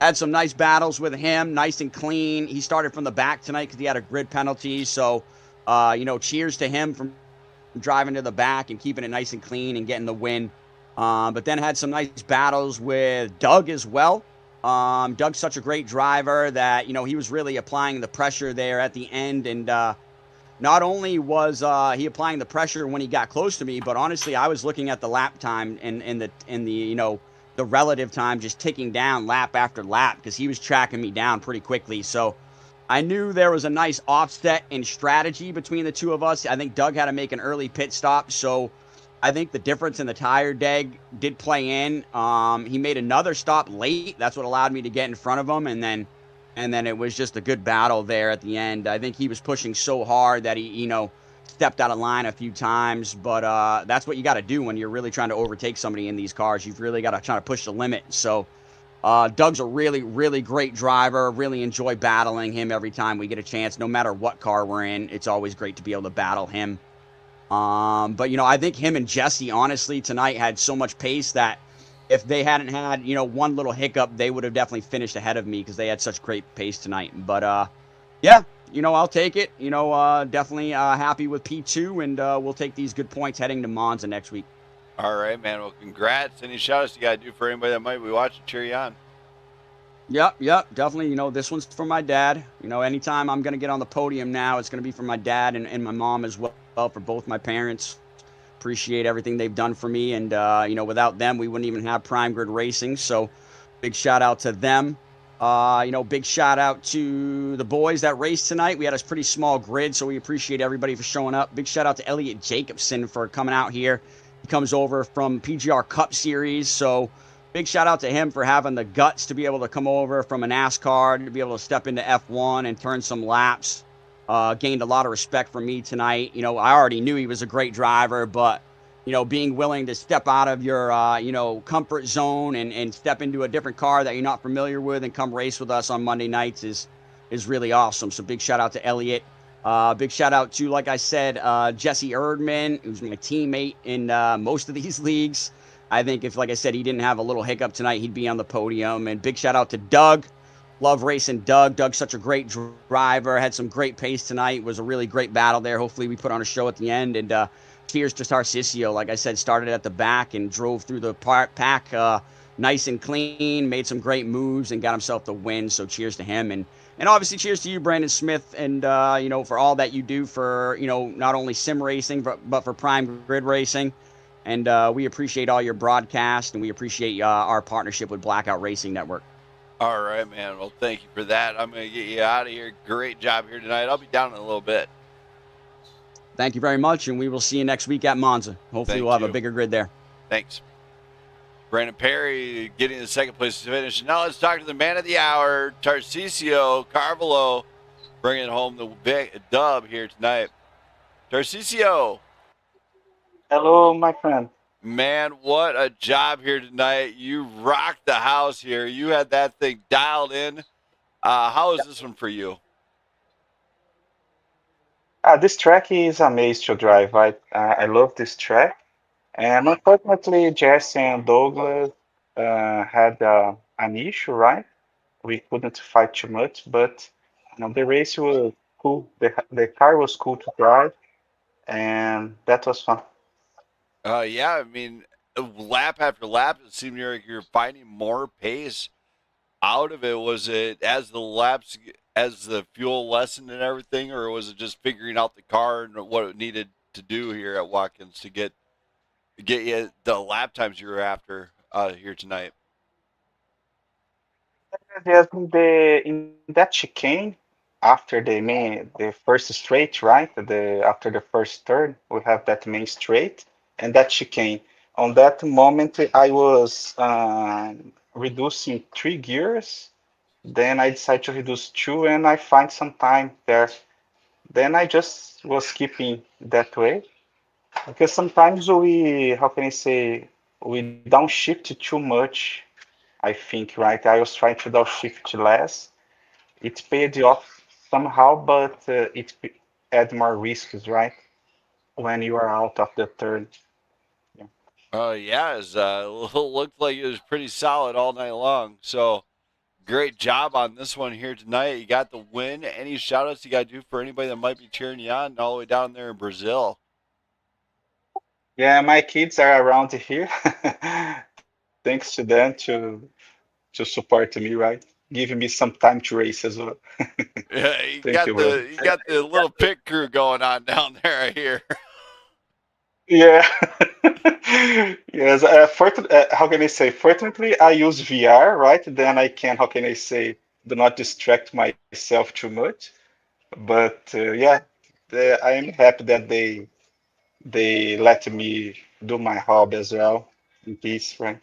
had some nice battles with him, nice and clean. He started from the back tonight because he had a grid penalty. So, cheers to him from driving to the back and keeping it nice and clean and getting the win. But then had some nice battles with Doug as well. Doug's such a great driver that, he was really applying the pressure there at the end. And not only was he applying the pressure when he got close to me, but honestly, I was looking at the lap time and the relative time just ticking down lap after lap because he was tracking me down pretty quickly. So I knew there was a nice offset in strategy between the two of us. I think Doug had to make an early pit stop. So I think the difference in the tire deg did play in. He made another stop late. That's what allowed me to get in front of him, and then it was just a good battle there at the end. I think he was pushing so hard that he, stepped out of line a few times. But that's what you got to do when you're really trying to overtake somebody in these cars. You've really got to try to push the limit. So Doug's a really, really great driver. Really enjoy battling him every time we get a chance. No matter what car we're in, it's always great to be able to battle him. But I think him and Jesse, honestly, tonight had so much pace that if they hadn't had, one little hiccup, they would have definitely finished ahead of me because they had such great pace tonight. But yeah, I'll take it. Definitely happy with P2, and we'll take these good points heading to Monza next week. All right, man. Well, congrats. Any shout outs you got to do for anybody that might be watching? Cheer you on. Yep, definitely. This one's for my dad. Anytime I'm going to get on the podium now, it's going to be for my dad and my mom as well, for both my parents. Appreciate everything they've done for me. And, without them, we wouldn't even have Prime Grid Racing. So big shout out to them. Big shout out to the boys that raced tonight. We had a pretty small grid, so we appreciate everybody for showing up. Big shout out to Elliot Jacobson for coming out here. He comes over from PGR Cup Series, so big shout out to him for having the guts to be able to come over from a NASCAR to be able to step into F1 and turn some laps. Gained a lot of respect from me tonight. I already knew he was a great driver, but being willing to step out of your comfort zone and step into a different car that you're not familiar with and come race with us on Monday nights is really awesome. So big shout out to Elliot. Big shout out to, like I said, Jesse Erdman, who's my teammate in most of these leagues. I think if, like I said, he didn't have a little hiccup tonight, he'd be on the podium. And big shout out to Doug. Love racing Doug. Doug's such a great driver. Had some great pace tonight. Was a really great battle there. Hopefully we put on a show at the end. And cheers to Tarcisio. Like I said, started at the back and drove through the pack nice and clean. Made some great moves and got himself the win. So cheers to him. And obviously cheers to you, Brandon Smith, and for all that you do for not only sim racing but for Prime Grid Racing. And we appreciate all your broadcast, and we appreciate our partnership with Blackout Racing Network. All right, man. Well, thank you for that. I'm going to get you out of here. Great job here tonight. I'll be down in a little bit. Thank you very much, and we will see you next week at Monza. Hopefully we'll have a bigger grid there. Thanks. Brandon Perry getting the second place finish. Now let's talk to the man of the hour, Tarcisio Carvalho, bringing home the big dub here tonight. Tarcisio. Hello, my friend. Man, what a job here tonight. You rocked the house here. You had that thing dialed in. How is this one for you? This track is amazing to drive. I love this track. And unfortunately, Jesse and Douglas had an issue, right? We couldn't fight too much, but the race was cool. The car was cool to drive, and that was fun. Yeah, I mean, lap after lap, it seemed like you're finding more pace out of it. Was it as the fuel lessened and everything, or was it just figuring out the car and what it needed to do here at Watkins to get you the lap times you were after here tonight? Yes, in that chicane, after the first straight, right? After the first turn, we have that main straight and that chicane. On that moment, I was reducing 3 gears. Then I decided to reduce 2, and I find some time there. Then I just was keeping that way because sometimes how can I say, we downshift too much. I think, right? I was trying to downshift less. It paid off somehow, but it had more risks, right? When you are out of the turn. Yeah, it looked like it was pretty solid all night long. So great job on this one here tonight. You got the win. Any shout outs you got to do for anybody that might be cheering you on all the way down there in Brazil? Yeah, my kids are around here. Thanks to them to support me, right? Giving me some time to race as well. Yeah, Thank you, bro. you got the little pit crew going on down there, I hear. Yeah. Yes. How can I say? Fortunately, I use VR, right? Then I can, how can I say, do not distract myself too much. But yeah, I am happy that they let me do my hobby as well in peace, right?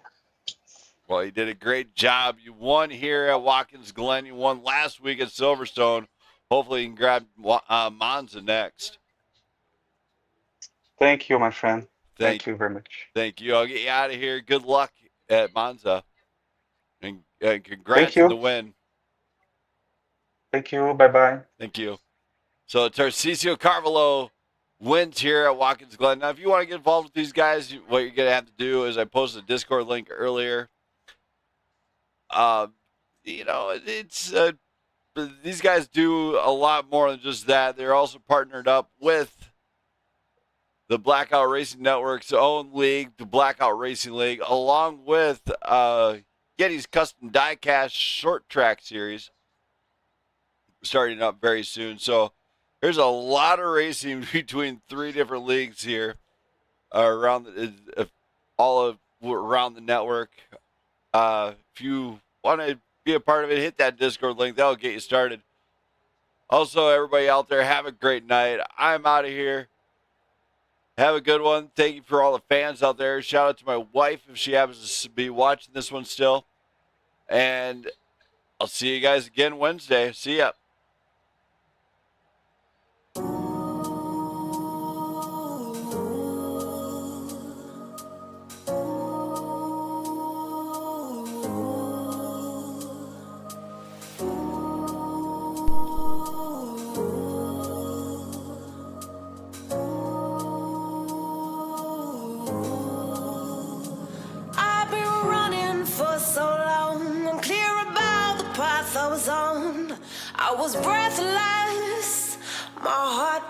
Well, you did a great job. You won here at Watkins Glen. You won last week at Silverstone. Hopefully, you can grab Monza next. Thank you, my friend. Thank Thank you very much. Thank you. I'll get you out of here. Good luck at Monza. And congrats Thank you. on the win. Thank you. Bye bye. Thank you. So Tarcisio Carvalho wins here at Watkins Glen. Now, if you want to get involved with these guys, what you're going to have to do is I posted a Discord link earlier. You know, it's these guys do a lot more than just that. They're also partnered up with the Blackout Racing Network's own league, the Blackout Racing League, along with Getty's Custom Diecast Short Track Series, starting up very soon. So there's a lot of racing between 3 different leagues here around around the network. If you want to be a part of it, hit that Discord link. That'll get you started. Also, everybody out there, have a great night. I'm out of here. Have a good one. Thank you for all the fans out there. Shout out to my wife if she happens to be watching this one still. And I'll see you guys again Wednesday. See ya. I've been running for so long, unclear about the path I was on. I was breathless, my heart